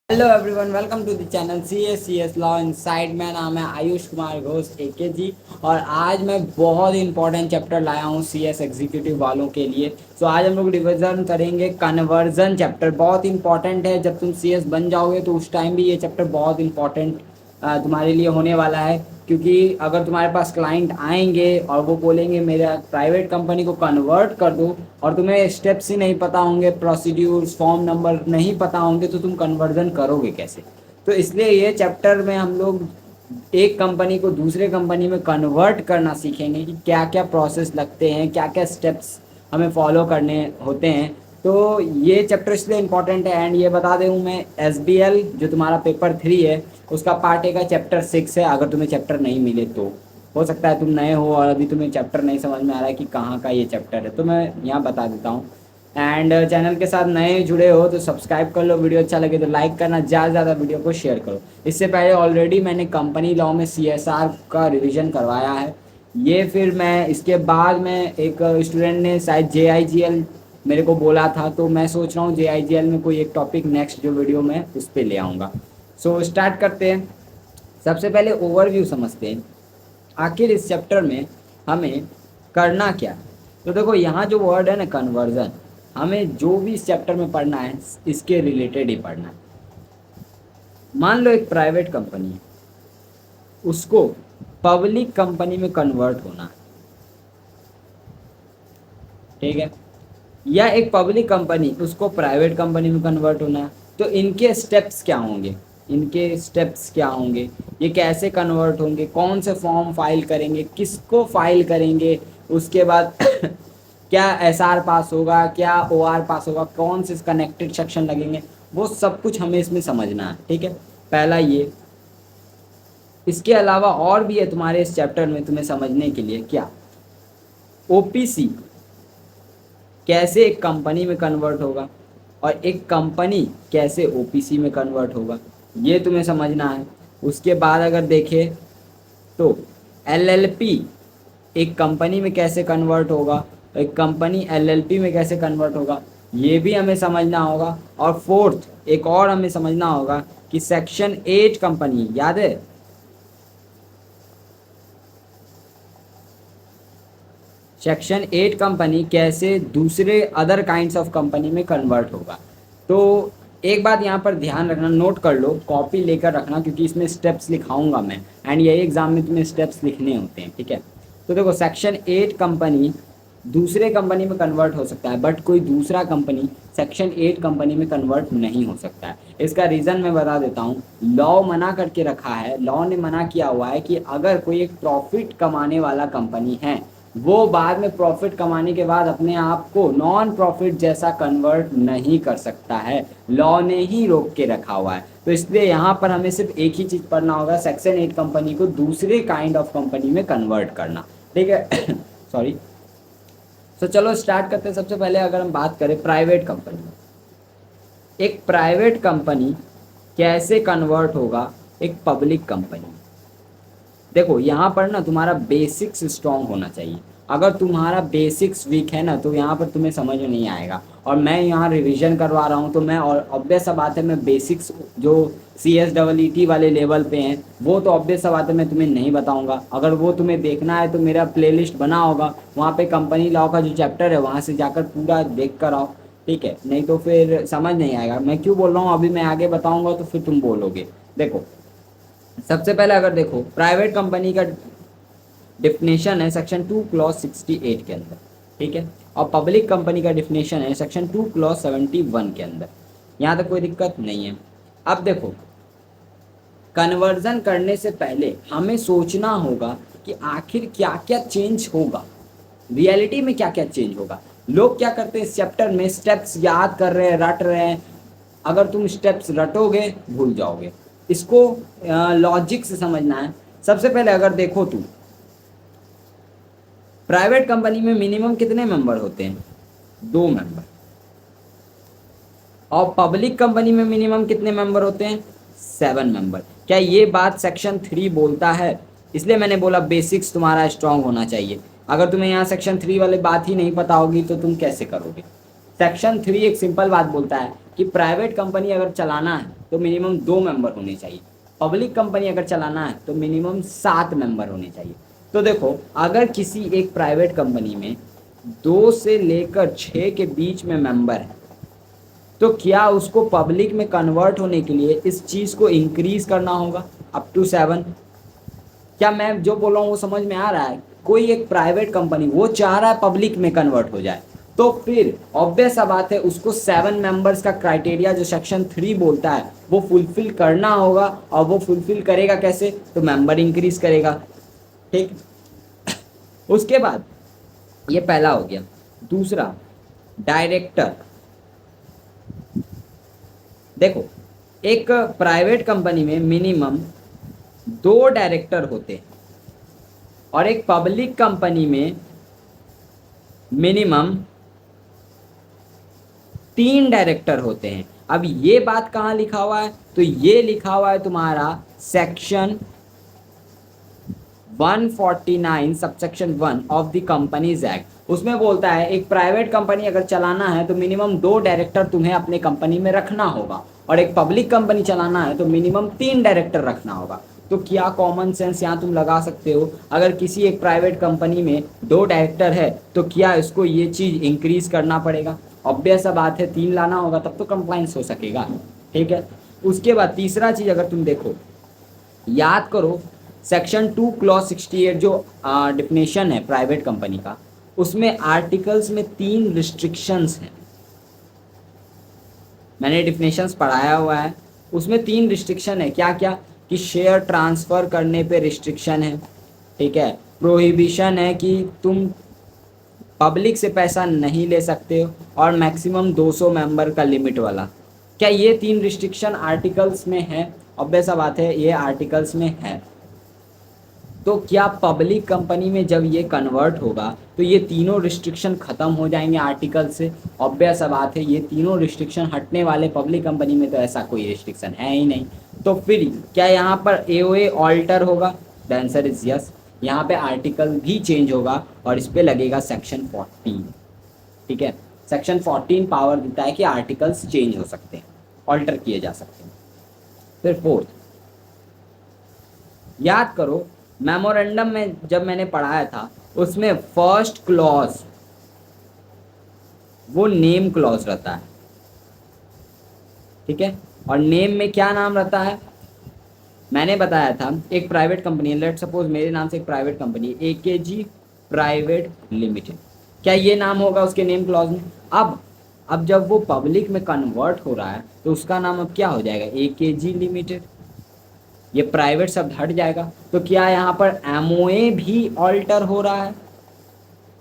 Hello everyone, welcome to the channel C S law inside. मेरा नाम है आयुष कुमार घोष एके जी। और आज मैं बहुत इंपॉर्टेंट चैप्टर लाया हूँ सी एस एग्जीक्यूटिव वालों के लिए। तो आज हम लोग रिविजन करेंगे कन्वर्जन चैप्टर। बहुत इंपॉर्टेंट है, जब तुम सी एस बन जाओगे तो उस टाइम भी ये चैप्टर बहुत इंपॉर्टेंट तुम्हारे लिए होने वाला है। क्योंकि अगर तुम्हारे पास क्लाइंट आएंगे और वो बोलेंगे मेरा प्राइवेट कंपनी को कन्वर्ट कर दो, और तुम्हें स्टेप्स ही नहीं पता होंगे, प्रोसीड्यूर्स, फॉर्म नंबर नहीं पता होंगे, तो तुम कन्वर्जन करोगे कैसे। तो इसलिए ये चैप्टर में हम लोग एक कंपनी को दूसरे कंपनी में कन्वर्ट करना सीखेंगे कि क्या क्या प्रोसेस लगते हैं, क्या क्या स्टेप्स हमें फॉलो करने होते हैं। तो ये चैप्टर इसलिए इम्पॉर्टेंट है। एंड ये बता दूँ मैं, एस बी एल जो तुम्हारा पेपर 3 है उसका पार्ट ए का चैप्टर 6 है। अगर तुम्हें चैप्टर नहीं मिले तो हो सकता है तुम नए हो और अभी तुम्हें चैप्टर नहीं समझ में आ रहा है कि कहाँ का ये चैप्टर है, तो मैं यहाँ बता देता हूँ। एंड चैनल के साथ नए जुड़े हो तो सब्सक्राइब कर लो, वीडियो अच्छा लगे तो लाइक करना, ज़्यादा से ज़्यादा वीडियो को शेयर करो। इससे पहले ऑलरेडी मैंने कंपनी लॉ में सी एस आर का रिविज़न करवाया है। ये फिर मैं इसके बाद में एक स्टूडेंट ने शायद जे आई जी एल मेरे को बोला था, तो मैं सोच रहा हूँ जे आई जी एल में कोई एक टॉपिक नेक्स्ट जो वीडियो में उस पर ले आऊँगा। सो स्टार्ट करते हैं। सबसे पहले ओवरव्यू समझते हैं, आखिर इस चैप्टर में हमें करना क्या है। तो देखो, यहाँ जो वर्ड है ना कन्वर्जन, हमें जो भी इस चैप्टर में पढ़ना है इसके रिलेटेड ही पढ़ना है। मान लो एक प्राइवेट कंपनी है, उसको पब्लिक कंपनी में कन्वर्ट होना है, ठीक है। या एक पब्लिक कंपनी उसको प्राइवेट कंपनी में कन्वर्ट होना है, तो इनके स्टेप्स क्या होंगे, ये कैसे कन्वर्ट होंगे, कौन से फॉर्म फाइल करेंगे, किसको फाइल करेंगे, उसके बाद क्या एस आर पास होगा, क्या ओ आर पास होगा, कौन से कनेक्टेड सेक्शन लगेंगे, वो सब कुछ हमें इसमें समझना है, ठीक है। पहला ये। इसके अलावा और भी है तुम्हारे इस चैप्टर में तुम्हें समझने के लिए, क्या ओपीसी कैसे एक कंपनी में कन्वर्ट होगा और एक कंपनी कैसे ओपीसी में कन्वर्ट होगा, ये तुम्हें समझना है। उसके बाद अगर देखें तो एलएलपी एक कंपनी में कैसे कन्वर्ट होगा, एक कंपनी एलएलपी में कैसे कन्वर्ट होगा, ये भी हमें समझना होगा। और फोर्थ एक और हमें समझना होगा कि सेक्शन 8 कंपनी, याद है, सेक्शन 8 कंपनी कैसे दूसरे अदर काइंड्स ऑफ कंपनी में कन्वर्ट होगा। तो एक बात यहाँ पर ध्यान रखना, नोट कर लो, कॉपी लेकर रखना, क्योंकि इसमें स्टेप्स लिखाऊंगा मैं, एंड यही एग्जाम में तुम्हें स्टेप्स लिखने होते हैं, ठीक है। तो देखो, सेक्शन 8 कंपनी दूसरे कंपनी में कन्वर्ट हो सकता है, बट कोई दूसरा कंपनी सेक्शन 8 कंपनी में कन्वर्ट नहीं हो सकता है। इसका रीज़न मैं बता देता हूँ। लॉ मना करके रखा है, लॉ ने मना किया हुआ है कि अगर कोई एक प्रॉफिट कमाने वाला कंपनी है, वो बाद में प्रॉफिट कमाने के बाद अपने आप को नॉन प्रॉफिट जैसा कन्वर्ट नहीं कर सकता है, लॉ ने ही रोक के रखा हुआ है। तो इसलिए यहाँ पर हमें सिर्फ एक ही चीज़ पढ़ना होगा, सेक्शन 8 कंपनी को दूसरे काइंड ऑफ कंपनी में कन्वर्ट करना, ठीक है। सॉरी। तो चलो स्टार्ट करते हैं। सबसे पहले अगर हम बात करें प्राइवेट कंपनी, एक प्राइवेट कंपनी कैसे कन्वर्ट होगा एक पब्लिक कंपनी। देखो, यहाँ पर ना तुम्हारा बेसिक्स स्ट्रॉन्ग होना चाहिए। अगर तुम्हारा बेसिक्स वीक है ना, तो यहाँ पर तुम्हें समझ में नहीं आएगा। और मैं यहाँ रिवीजन करवा रहा हूँ, तो मैं, और ऑब्वियस सा बात है, मैं बेसिक्स जो CSEE वाले लेवल पे हैं वो तो ऑब्वियस सा बात है मैं तुम्हें नहीं बताऊँगा। अगर वो तुम्हें देखना है तो मेरा प्लेलिस्ट बना होगा, वहाँ पे कंपनी लॉ का जो चैप्टर है वहाँ से जाकर पूरा देख कर आओ, ठीक है। नहीं तो फिर समझ नहीं आएगा। मैं क्यों बोल रहा हूँ अभी मैं आगे बताऊँगा तो फिर तुम बोलोगे। देखो, सबसे पहले अगर देखो, प्राइवेट कंपनी का डिफिनेशन है सेक्शन 2 क्लॉज 68 के अंदर, ठीक है। और पब्लिक कंपनी का डिफिनेशन है सेक्शन 2 क्लॉज 71 के अंदर। यहाँ तक कोई दिक्कत नहीं है। अब देखो, कन्वर्जन करने से पहले हमें सोचना होगा कि आखिर क्या क्या चेंज होगा, रियलिटी में क्या क्या चेंज होगा। लोग क्या करते हैं, इस चैप्टर में स्टेप्स याद कर रहे हैं, रट रहे हैं। अगर तुम स्टेप्स रटोगे भूल जाओगे। इसको लॉजिक से समझना है। सबसे पहले अगर देखो, तुम प्राइवेट कंपनी में मिनिमम कितने मेंबर होते हैं, 2 मेंबर। और पब्लिक कंपनी में मिनिमम कितने मेंबर होते हैं, 7 मेंबर। क्या ये बात सेक्शन 3 बोलता है? इसलिए मैंने बोला बेसिक्स तुम्हारा स्ट्रांग होना चाहिए। अगर तुम्हें यहाँ सेक्शन 3 वाली बात ही नहीं पता होगी तो तुम कैसे करोगे। सेक्शन 3 एक सिंपल बात बोलता है कि प्राइवेट कंपनी अगर चलाना है तो मिनिमम 2 मेंबर होने चाहिए, पब्लिक कंपनी अगर चलाना है तो मिनिमम 7 मेंबर होने चाहिए। तो देखो, अगर किसी एक प्राइवेट कंपनी में 2 से लेकर 6 के बीच में मेंबर है, तो क्या उसको पब्लिक में कन्वर्ट होने के लिए इस चीज़ को इंक्रीज करना होगा अप टू 7? क्या मैं जो बोल रहा हूँ वो समझ में आ रहा है? कोई एक प्राइवेट कंपनी वो चाह रहा है पब्लिक में कन्वर्ट हो जाए, तो फिर ऑब्वियस सा बात है उसको 7 मेंबर्स का क्राइटेरिया जो सेक्शन 3 बोलता है वो फुलफिल करना होगा। और वो फुलफिल करेगा कैसे? तो मेंबर इंक्रीज करेगा। ठीक, उसके बाद ये पहला हो गया। दूसरा, डायरेक्टर। देखो, एक प्राइवेट कंपनी में मिनिमम 2 डायरेक्टर होते हैं और एक पब्लिक कंपनी में मिनिमम 3 डायरेक्टर होते हैं। अब ये बात कहाँ लिखा हुआ है? तो ये लिखा हुआ है तुम्हारा section 149 subsection 1 of the companies act. उसमें बोलता है एक प्राइवेट कंपनी अगर चलाना है तो मिनिमम 2 डायरेक्टर तुम्हें अपने कंपनी में रखना होगा, और एक पब्लिक कंपनी चलाना है तो मिनिमम 3 डायरेक्टर रखना होगा। तो क्या कॉमन सेंस यहाँ तुम लगा सकते हो, अगर किसी एक प्राइवेट कंपनी में 2 डायरेक्टर है तो क्या इसको ये चीज़ इंक्रीज करना पड़ेगा? ऑब्वियस सा बात है, 3 लाना होगा तब तो कंप्लाइंस हो सकेगा। ठीक है, उसके बाद तीसरा चीज़ अगर तुम देखो, याद करो सेक्शन 2 क्लॉज 68 जो डिफिनेशन है प्राइवेट कंपनी का, उसमें आर्टिकल्स में 3 रिस्ट्रिक्शंस हैं। मैंने डिफिनेशंस पढ़ाया हुआ है, उसमें 3 रिस्ट्रिक्शन है। क्या क्या? कि शेयर ट्रांसफ़र करने पे रिस्ट्रिक्शन है, ठीक है, प्रोहिबिशन है कि तुम पब्लिक से पैसा नहीं ले सकते हो, और मैक्सिमम 200 मेंबर का लिमिट वाला। क्या ये 3 रिस्ट्रिक्शन आर्टिकल्स में है? ऑब्वियस सा बात है ये आर्टिकल्स में है। तो क्या पब्लिक कंपनी में जब ये कन्वर्ट होगा तो ये तीनों रिस्ट्रिक्शन ख़त्म हो जाएंगे आर्टिकल से? ऑब्वियस सा बात है ये तीनों रिस्ट्रिक्शन हटने वाले पब्लिक कंपनी में, तो ऐसा कोई रिस्ट्रिक्शन है ही नहीं। तो फिर क्या यहाँ पर एओए ऑल्टर होगा? The answer is yes. यहाँ पे आर्टिकल भी चेंज होगा और इस पर लगेगा सेक्शन 14। ठीक है, सेक्शन 14 पावर देता है कि आर्टिकल्स चेंज हो सकते हैं, ऑल्टर किए जा सकते हैं। फिर फोर्थ, याद करो मेमोरेंडम में जब मैंने पढ़ाया था उसमें फर्स्ट क्लॉज वो नेम क्लॉज रहता है। ठीक है, और नेम में क्या नाम रहता है? मैंने बताया था एक प्राइवेट कंपनी है, लेट सपोज मेरे नाम से एक प्राइवेट कंपनी है एकेजी प्राइवेट लिमिटेड, क्या ये नाम होगा उसके नेम क्लॉज में? अब जब वो पब्लिक में कन्वर्ट हो रहा है तो उसका नाम अब क्या हो जाएगा? AKG limited. ये प्राइवेट शब्द हट जाएगा। तो क्या यहाँ पर एमओए भी ऑल्टर हो रहा है?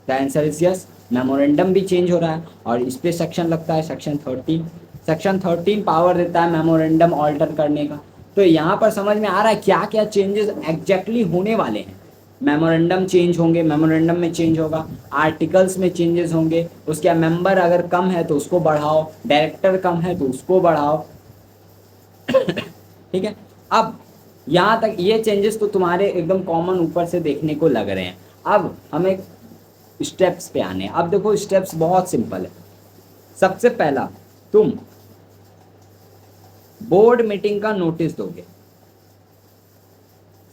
The answer is yes. Memorandum भी चेंज हो रहा है और इस पे सेक्शन लगता है सेक्शन 13। सेक्शन 13 पावर देता है मेमोरेंडम ऑल्टर करने का। तो यहाँ पर समझ में आ रहा है क्या क्या चेंजेस एग्जैक्टली होने वाले हैं। मेमोरेंडम चेंज होंगे, मेमोरेंडम में चेंज होगा, आर्टिकल्स में चेंजेस होंगे, उसके मेंबर अगर कम है तो उसको बढ़ाओ, डायरेक्टर कम है तो उसको बढ़ाओ। ठीक है, अब यहाँ तक ये चेंजेस तो तुम्हारे एकदम कॉमन ऊपर से देखने को लग रहे हैं। अब हमें स्टेप्स पे आने हैं। अब देखो स्टेप्स बहुत सिंपल है। सबसे पहला, तुम बोर्ड मीटिंग का नोटिस दोगे।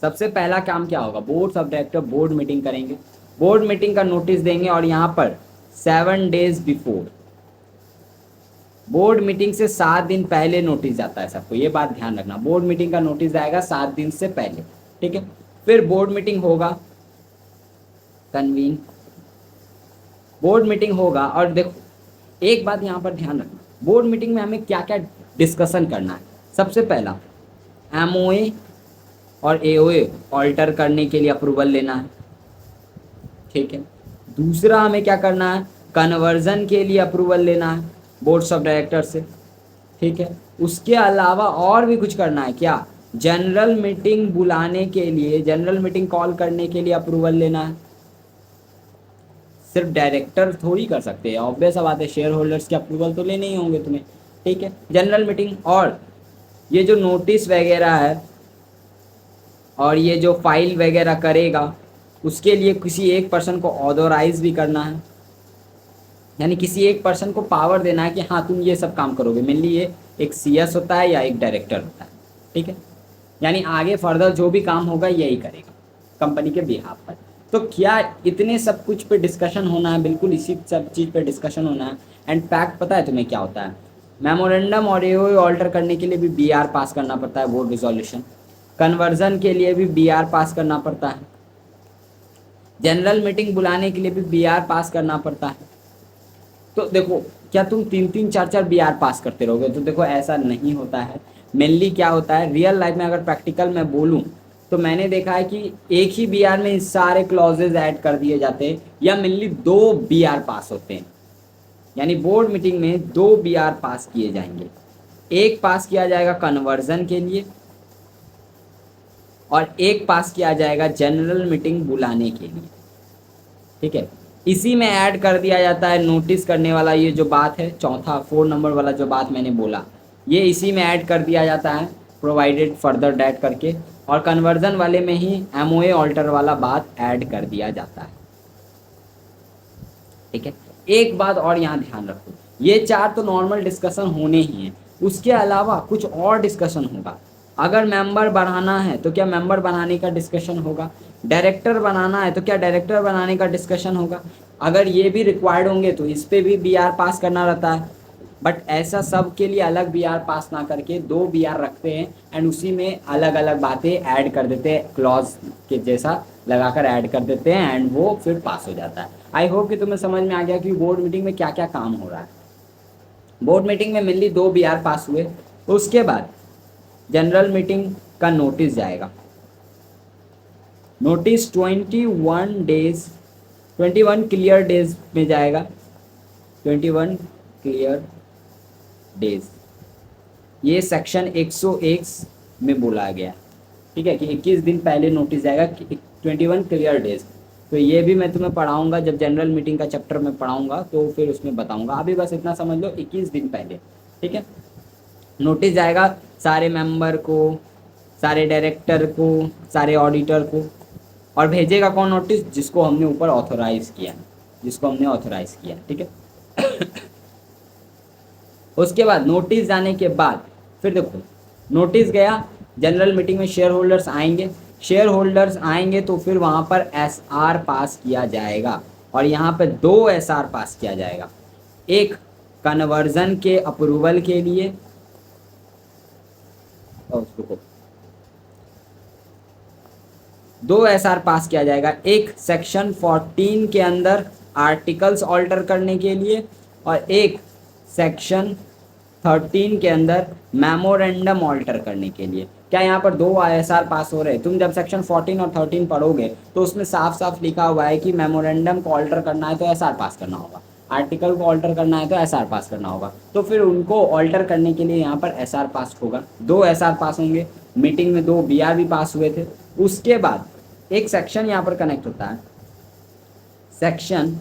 सबसे पहला काम क्या होगा? Board of director board meeting करेंगे, बोर्ड मीटिंग का नोटिस देंगे, और यहाँ पर 7 डेज बिफोर, बोर्ड मीटिंग से 7 दिन पहले नोटिस जाता है सबको, ये बात ध्यान रखना। बोर्ड मीटिंग का नोटिस जाएगा 7 दिन से पहले। ठीक है, फिर बोर्ड मीटिंग होगा, कन्वीन बोर्ड मीटिंग होगा। और देखो एक बात यहाँ पर ध्यान रखना, बोर्ड मीटिंग में हमें क्या क्या डिस्कशन करना है। सबसे पहला, एमओए और एओए ऑल्टर करने के लिए अप्रूवल लेना है। ठीक है, दूसरा हमें क्या करना है? कन्वर्जन के लिए अप्रूवल लेना है बोर्ड्स ऑफ डायरेक्टर से। ठीक है, उसके अलावा और भी कुछ करना है। क्या? जनरल मीटिंग बुलाने के लिए, जनरल मीटिंग कॉल करने के लिए अप्रूवल लेना है। सिर्फ डायरेक्टर थोड़ी कर सकते हैं, ऑब्वियस बात है, शेयर होल्डर्स के अप्रूवल तो लेने ही होंगे तुम्हें। ठीक है, जनरल मीटिंग, और ये जो नोटिस वगैरह है और ये जो फाइल वगैरह करेगा उसके लिए किसी एक पर्सन को ऑथोराइज भी करना है यानी किसी एक पर्सन को पावर देना है कि हाँ तुम ये सब काम करोगे। मेनली ये एक सीएस होता है या एक डायरेक्टर होता है, ठीक है। यानी आगे फर्दर जो भी काम होगा यही करेगा कंपनी के बिहाफ पर। तो क्या इतने सब कुछ पे डिस्कशन होना है, बिल्कुल इसी सब चीज़ पे डिस्कशन होना है। एंड फैक्ट पता है तुम्हें क्या होता है, मेमोरेंडम और एओए ऑल्टर करने के लिए भी बीआर पास करना पड़ता है, बोर्ड रिजोल्यूशन। कन्वर्जन के लिए भी बीआर पास करना पड़ता है। जनरल मीटिंग बुलाने के लिए भी बीआर पास करना पड़ता है। तो देखो, क्या तुम 3-3 4-4 बीआर पास करते रहोगे? तो देखो ऐसा नहीं होता है। मेनली क्या होता है रियल लाइफ में, अगर प्रैक्टिकल में बोलूँ तो मैंने देखा है कि एक ही बीआर में सारे क्लॉजेज ऐड कर दिए जाते हैं, या मेनली 2 बीआर पास होते हैं। यानी बोर्ड मीटिंग में 2 बीआर पास किए जाएंगे। एक पास किया जाएगा कन्वर्जन के लिए और एक पास किया जाएगा जनरल मीटिंग बुलाने के लिए, ठीक है। इसी में ऐड कर दिया जाता है नोटिस करने वाला, ये जो बात है चौथा 4 नंबर वाला जो बात मैंने बोला, ये इसी में ऐड कर दिया जाता है प्रोवाइडेड फर्दर डैट करके। और कन्वर्जन वाले में ही एमओए ऑल्टर वाला बात ऐड कर दिया जाता है, ठीक है। एक बात और यहाँ ध्यान रखो, ये 4 तो नॉर्मल डिस्कशन होने ही हैं, उसके अलावा कुछ और डिस्कशन होगा। अगर मेंबर बढ़ाना है तो क्या मेंबर बनाने का डिस्कशन होगा, डायरेक्टर बनाना है तो क्या डायरेक्टर बनाने का डिस्कशन होगा। अगर ये भी रिक्वायर्ड होंगे तो इस पर भी बीआर पास करना रहता है। बट ऐसा सब के लिए अलग बीआर पास ना करके 2 बीआर रखते हैं एंड उसी में अलग अलग बातें ऐड कर देते हैं, क्लॉज के जैसा लगाकर ऐड कर देते हैं एंड वो फिर पास हो जाता है। आई होप कि तुम्हें समझ में आ गया कि बोर्ड मीटिंग में क्या क्या काम हो रहा है। बोर्ड मीटिंग में मेनली 2 बीआर पास हुए, उसके बाद जनरल मीटिंग का नोटिस जाएगा। नोटिस 21 क्लियर डेज में जाएगा। 21 क्लियर डेज, ये सेक्शन 101 में बोला गया, ठीक है, कि 21 दिन पहले नोटिस जाएगा, 21 क्लियर डेज। तो ये भी मैं तुम्हें पढ़ाऊंगा जब जनरल मीटिंग का चैप्टर में पढ़ाऊंगा तो फिर उसमें बताऊंगा। अभी बस इतना समझ लो 21 दिन पहले, ठीक है, नोटिस जाएगा सारे मेंबर को, सारे डायरेक्टर को, सारे ऑडिटर को। और भेजेगा कौन नोटिस? जिसको हमने ऊपर ऑथोराइज किया, जिसको हमने ऑथोराइज किया, ठीक है। उसके बाद नोटिस जाने के बाद फिर देखो, नोटिस गया, जनरल मीटिंग में शेयर होल्डर्स आएंगे, शेयर होल्डर्स आएंगे तो फिर वहाँ पर एसआर पास किया जाएगा। और यहाँ पे 2 एसआर पास किया जाएगा, एक कन्वर्जन के अप्रूवल के लिए, और उसको 2 एसआर पास किया जाएगा, एक सेक्शन 14 के अंदर आर्टिकल्स ऑल्टर करने के लिए और एक सेक्शन 13 के अंदर मेमोरेंडम ऑल्टर करने के लिए। क्या यहाँ पर 2 आईएसआर पास हो रहे हैं? तुम जब सेक्शन 14 और 13 पढ़ोगे तो उसमें साफ साफ लिखा हुआ है कि मेमोरेंडम को ऑल्टर करना है तो एसआर पास करना होगा, आर्टिकल को ऑल्टर करना है तो एसआर पास करना होगा। तो फिर उनको ऑल्टर करने के लिए यहाँ पर एसआर पास होगा, 2 एसआर पास होंगे। मीटिंग में 2 बीआर भी पास हुए थे। उसके बाद एक सेक्शन यहाँ पर कनेक्ट होता है, सेक्शन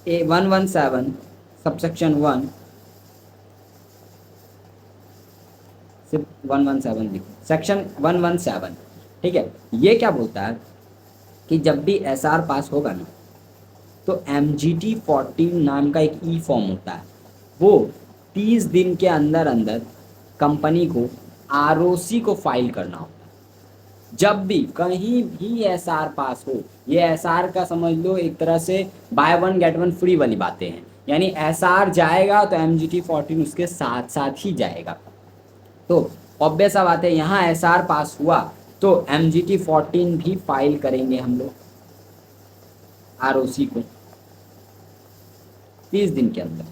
117 सबसेक्शन 1, सिर्फ 117 लिखो, सेक्शन 117, ठीक है। ये क्या बोलता है कि जब भी एसआर पास होगा ना तो MGT 14 नाम का एक ई फॉर्म होता है, वो 30 दिन के अंदर अंदर कंपनी को ROC को फाइल करना होता है। जब भी कहीं भी एसआर पास हो, ये एसआर का समझ लो एक तरह से बाय 1 गेट 1 फ्री वाली बातें हैं। यानी एसआर जाएगा तो MGT 14 उसके साथ साथ ही जाएगा। तो ऑब्वियस सा बात है, यहाँ एसआर पास हुआ तो MGT 14 भी फाइल करेंगे हम लोग ROC को 30 दिन के अंदर।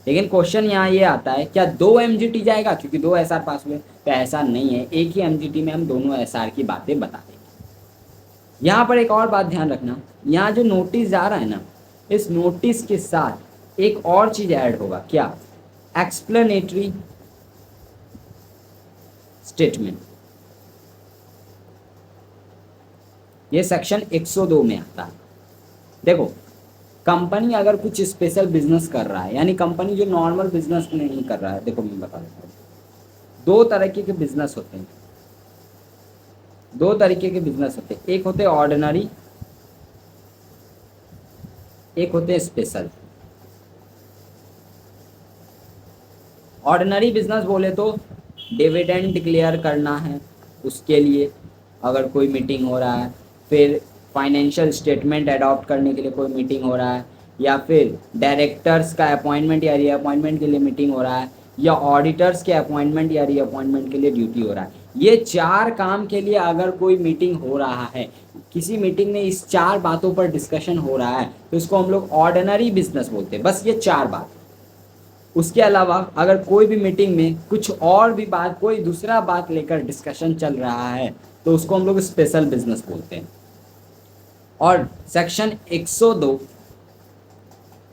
लेकिन क्वेश्चन यहाँ ये आता है, क्या 2 MGT जाएगा? क्योंकि 2 एसआर पास हुए, तो ऐसा नहीं है, एक ही MGT में हम दोनों एसआर की बातें बता देंगे। यहाँ पर एक और बात ध्यान रखना, यहाँ जो नोटिस जा रहा है ना, इस नोटिस के साथ एक और चीज ऐड होगा, क्या? Explanatory statement. ये सेक्शन 102 में आता है। देखो, कंपनी अगर कुछ स्पेशल बिजनेस कर रहा है, यानी कंपनी जो नॉर्मल बिजनेस नहीं कर रहा है, देखो मैं बता देता हूँ, 2 तरीके के बिजनेस होते हैं, 2 तरीके के बिजनेस होते हैं। एक होते हैं ऑर्डिनरी एक होते हैं स्पेशल। ऑर्डिनरी बिजनेस बोले तो डिविडेंड डिक्लेयर करना है, उसके लिए अगर कोई मीटिंग हो रहा है, फिर फाइनेंशियल स्टेटमेंट अडॉप्ट करने के लिए कोई मीटिंग हो रहा है, या फिर डायरेक्टर्स का अपॉइंटमेंट या रीअपॉइंटमेंट के लिए मीटिंग हो रहा है, या ऑडिटर्स के अपॉइंटमेंट या रीअपॉइंटमेंट के लिए ड्यूटी हो रहा है। ये 4 काम के लिए अगर कोई मीटिंग हो रहा है, किसी मीटिंग में इस 4 बातों पर डिस्कशन हो रहा है, तो इसको हम लोग ऑर्डिनरी बिजनेस बोलते हैं। बस ये 4 बात। उसके अलावा अगर कोई भी मीटिंग में कुछ और भी बात, कोई दूसरा बात लेकर डिस्कशन चल रहा है, तो उसको हम लोग स्पेशल बिजनेस बोलते हैं। और सेक्शन 102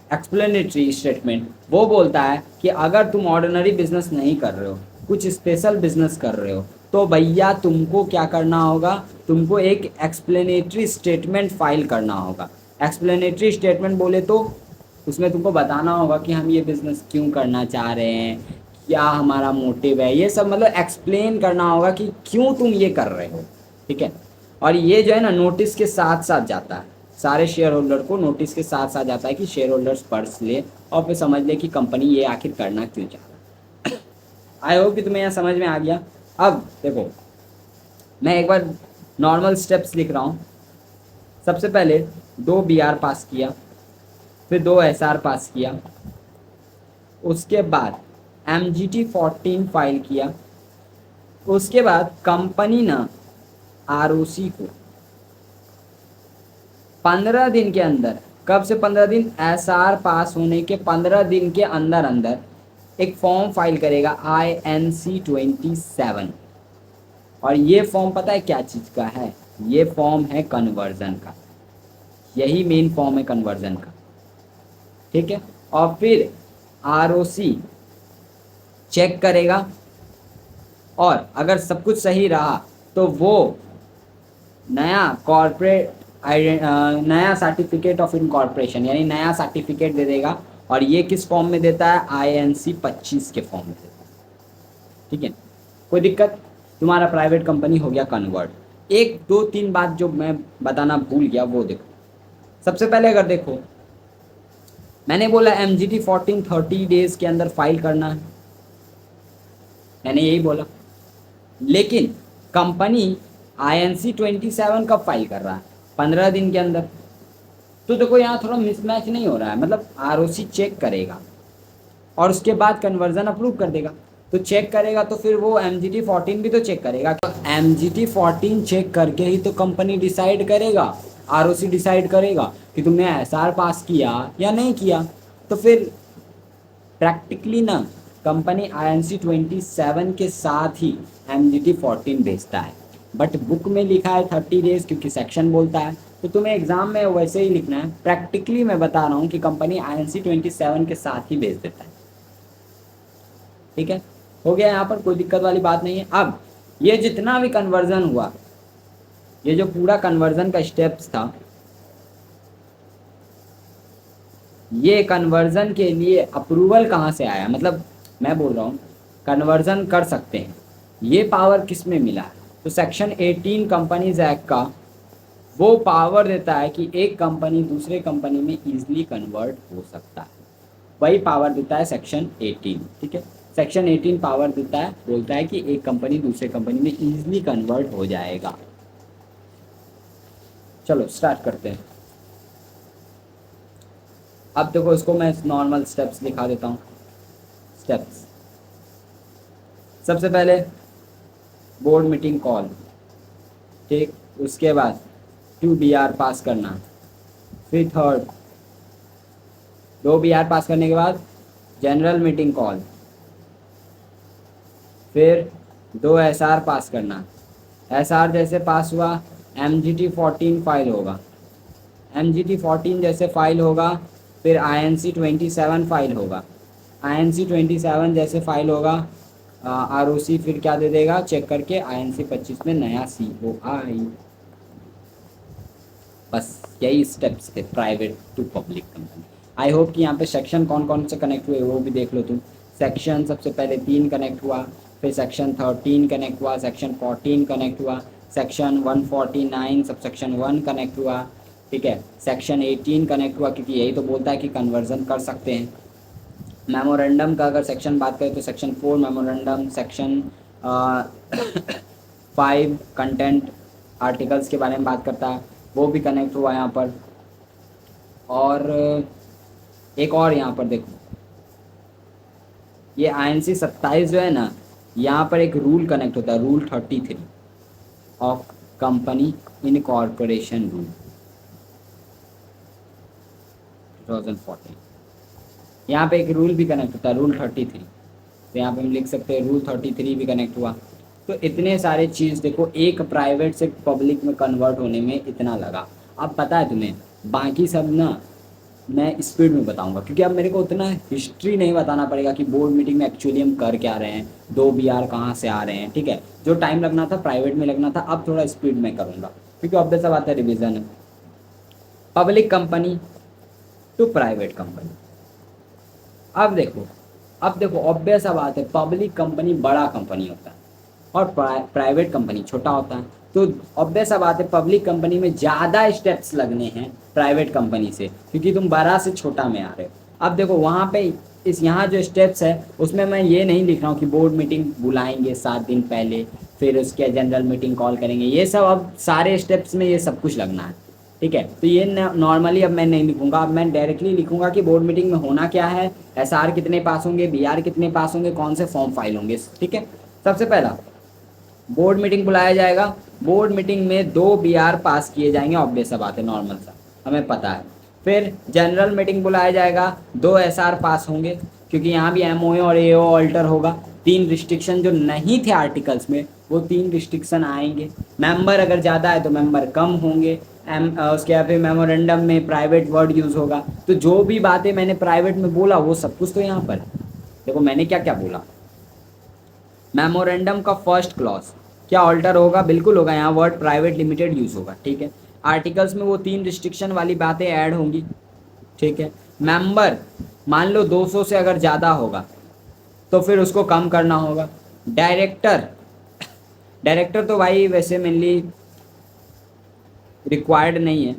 एक्सप्लेनेटरी स्टेटमेंट वो बोलता है कि अगर तुम ऑर्डिनरी बिजनेस नहीं कर रहे हो, कुछ स्पेशल बिजनेस कर रहे हो, तो भैया तुमको क्या करना होगा, तुमको एक एक्सप्लेनेटरी स्टेटमेंट फाइल करना होगा। एक्सप्लेनेटरी स्टेटमेंट बोले तो उसमें तुमको बताना होगा कि हम ये बिज़नेस क्यों करना चाह रहे हैं, क्या हमारा मोटिव है, ये सब मतलब एक्सप्लेन करना होगा कि क्यों तुम ये कर रहे हो। ठीक है। और ये जो है ना नोटिस के साथ साथ जाता है, सारे शेयर होल्डर को नोटिस के साथ साथ जाता है कि शेयर होल्डर्स पढ़ ले और फिर समझ ले कि कंपनी ये आखिर करना क्यों चाह रहा है। आई होप कि तुम्हें यहाँ समझ में आ गया। अब देखो, मैं एक बार नॉर्मल स्टेप्स लिख रहा हूँ। सबसे पहले 2 BR पास किया, फिर 2 SR पास किया, उसके बाद MGT 14 फाइल किया, उसके बाद कंपनी ना ROC को 15 दिन के अंदर, कब से 15 दिन, SR पास होने के 15 दिन के अंदर अंदर एक फॉर्म फाइल करेगा INC 27। और ये फॉर्म पता है क्या चीज़ का है, ये फॉर्म है कन्वर्जन का, यही मेन फॉर्म है कन्वर्जन का। ठीक है। और फिर ROC चेक करेगा, और अगर सब कुछ सही रहा तो वो नया कॉर्पोरेट नया सर्टिफिकेट ऑफ इनकॉर्पोरेशन यानी नया सर्टिफिकेट दे देगा। और ये किस फॉर्म में देता है, INC 25 के फॉर्म में देता है। ठीक है। कोई दिक्कत, तुम्हारा प्राइवेट कंपनी हो गया कन्वर्ट। 1 2 3 बात जो मैं बताना भूल गया वो देखो। सबसे पहले अगर देखो, मैंने बोला MGT 14 30 डेज के अंदर फाइल करना है, मैंने यही बोला। लेकिन कंपनी INC 27 कब फाइल कर रहा है, 15 दिन के अंदर। तो देखो यहाँ थोड़ा मिसमैच नहीं हो रहा है, मतलब ROC चेक करेगा और उसके बाद कन्वर्जन अप्रूव कर देगा। तो चेक करेगा तो फिर वो MGT 14 भी तो चेक करेगा। तो MGT 14 चेक करके ही तो कंपनी डिसाइड करेगा, ROC डिसाइड करेगा कि तुमने SR पास किया या नहीं किया। तो फिर प्रैक्टिकली ना कंपनी INC 27 के साथ ही MGT 14 भेजता है। बट बुक में लिखा है 30 डेज क्योंकि सेक्शन बोलता है, तो तुम्हें एग्जाम में वैसे ही लिखना है। प्रैक्टिकली मैं बता रहा हूँ कि कंपनी INC 27 के साथ ही भेज देता है। ठीक है, हो गया, यहाँ पर कोई दिक्कत वाली बात नहीं है। अब ये जितना भी कन्वर्जन हुआ, ये जो पूरा कन्वर्जन का स्टेप्स था, ये कन्वर्जन के लिए अप्रूवल कहाँ से आया, मतलब मैं बोल रहा हूँ कन्वर्जन कर सकते हैं, ये पावर किस में मिला है। तो सेक्शन 18 कंपनीज एक्ट का वो पावर देता है कि एक कंपनी दूसरे कंपनी में ईजिली कन्वर्ट हो सकता है, वही पावर देता है सेक्शन 18। ठीक है, सेक्शन 18 पावर देता है, बोलता है कि एक कंपनी दूसरे कंपनी में ईजिली कन्वर्ट हो जाएगा। चलो स्टार्ट करते हैं। अब देखो, इसको मैं नॉर्मल स्टेप्स दिखा देता हूँ। स्टेप्स, सबसे पहले बोर्ड मीटिंग कॉल, ठीक, उसके बाद 2 BR पास करना, फिर थर्ड 2 BR पास करने के बाद जनरल मीटिंग कॉल, फिर 2 SR पास करना। SR जैसे पास हुआ MGT 14 फाइल होगा, MGT 14 जैसे फाइल होगा फिर INC 27 फाइल होगा, INC 27 जैसे फाइल होगा ROC फिर क्या दे देगा, चेक करके INC 25 में नया COI। बस यही स्टेप्स थे private to public company. I hope कि यहाँ पे सेक्शन कौन कौन से कनेक्ट हुए वो भी देख लो तुम। सेक्शन सबसे पहले 3 कनेक्ट हुआ, फिर सेक्शन 13 कनेक्ट हुआ, सेक्शन 14 कनेक्ट हुआ, सेक्शन 149 सब सेक्शन 1 कनेक्ट हुआ, ठीक है। सेक्शन 18 कनेक्ट हुआ क्योंकि यही तो बोलता है कि कन्वर्जन कर सकते हैं। मेमोरेंडम का अगर सेक्शन बात करें तो section 4 memorandum, section 5 content articles के बारे में बात करता है, वो भी कनेक्ट हुआ यहाँ पर। और एक और यहाँ पर देखो, ये INC 27 जो है ना, यहाँ पर एक रूल कनेक्ट होता है, rule 33 of company incorporation rule 2014। यहाँ पे एक रूल भी कनेक्ट होता है, रूल 33। तो यहाँ पे हम लिख सकते हैं रूल 33 भी कनेक्ट हुआ। तो इतने सारे चीज़ देखो, एक प्राइवेट से पब्लिक में कन्वर्ट होने में इतना लगा। अब पता है तुम्हें, बाकी सब ना मैं स्पीड में बताऊंगा, क्योंकि अब मेरे को उतना हिस्ट्री नहीं बताना पड़ेगा कि बोर्ड मीटिंग में एक्चुअली हम कर क्या रहे हैं, 2 BR कहाँ से आ रहे हैं। ठीक है, जो टाइम लगना था प्राइवेट में लगना था, अब थोड़ा स्पीड में करूँगा, क्योंकि ऑब्वियस सा बात है, रिविजन है। Public company to private company. अब देखो ऑब्वियस सा बात है, पब्लिक कंपनी बड़ा कंपनी होता है और प्राइवेट कंपनी छोटा होता है। तो ऑब्वियस सा बात है, पब्लिक कंपनी में ज़्यादा स्टेप्स लगने हैं प्राइवेट कंपनी से, क्योंकि तुम बड़ा से छोटा में आ रहे हो। अब देखो वहाँ पे यहाँ जो स्टेप्स है उसमें मैं ये नहीं लिख रहा हूँ कि बोर्ड मीटिंग बुलाएंगे 7 दिन पहले, फिर उसके जनरल मीटिंग कॉल करेंगे, ये सब अब सारे स्टेप्स में ये सब कुछ लगना है। ठीक है, तो ये नॉर्मली अब मैं नहीं लिखूंगा, अब मैं डायरेक्टली लिखूंगा कि बोर्ड मीटिंग में होना क्या है, SR कितने पास होंगे, BR कितने पास होंगे, कौन से फॉर्म फाइल होंगे। ठीक है, सबसे पहला बोर्ड मीटिंग बुलाया जाएगा, बोर्ड मीटिंग में 2 BR पास किए जाएंगे, ऑब्वियस सा बात है, नॉर्मल सा हमें पता है। फिर जनरल मीटिंग बुलाया जाएगा, 2 SR पास होंगे, क्योंकि यहाँ भी MOA और AO ऑल्टर होगा। 3 रिस्ट्रिक्शन जो नहीं थे आर्टिकल्स में, वो 3 रिस्ट्रिक्शन आएंगे। मेंबर अगर ज़्यादा है तो मेंबर कम होंगे। उसके यहाँ पे मेमोरेंडम में प्राइवेट वर्ड यूज़ होगा। तो जो भी बातें मैंने प्राइवेट में बोला वो सब कुछ तो यहाँ पर देखो मैंने क्या क्या बोला। मेमोरेंडम का फर्स्ट क्लॉज क्या ऑल्टर होगा, बिल्कुल होगा, यहाँ वर्ड प्राइवेट लिमिटेड यूज़ होगा। ठीक है, आर्टिकल्स में वो 3 रिस्ट्रिक्शन वाली बातें ऐड होंगी। ठीक है, मेंबर मान लो 200 से अगर ज़्यादा होगा तो फिर उसको कम करना होगा। डायरेक्टर तो भाई वैसे मेनली रिक्वायर्ड नहीं है,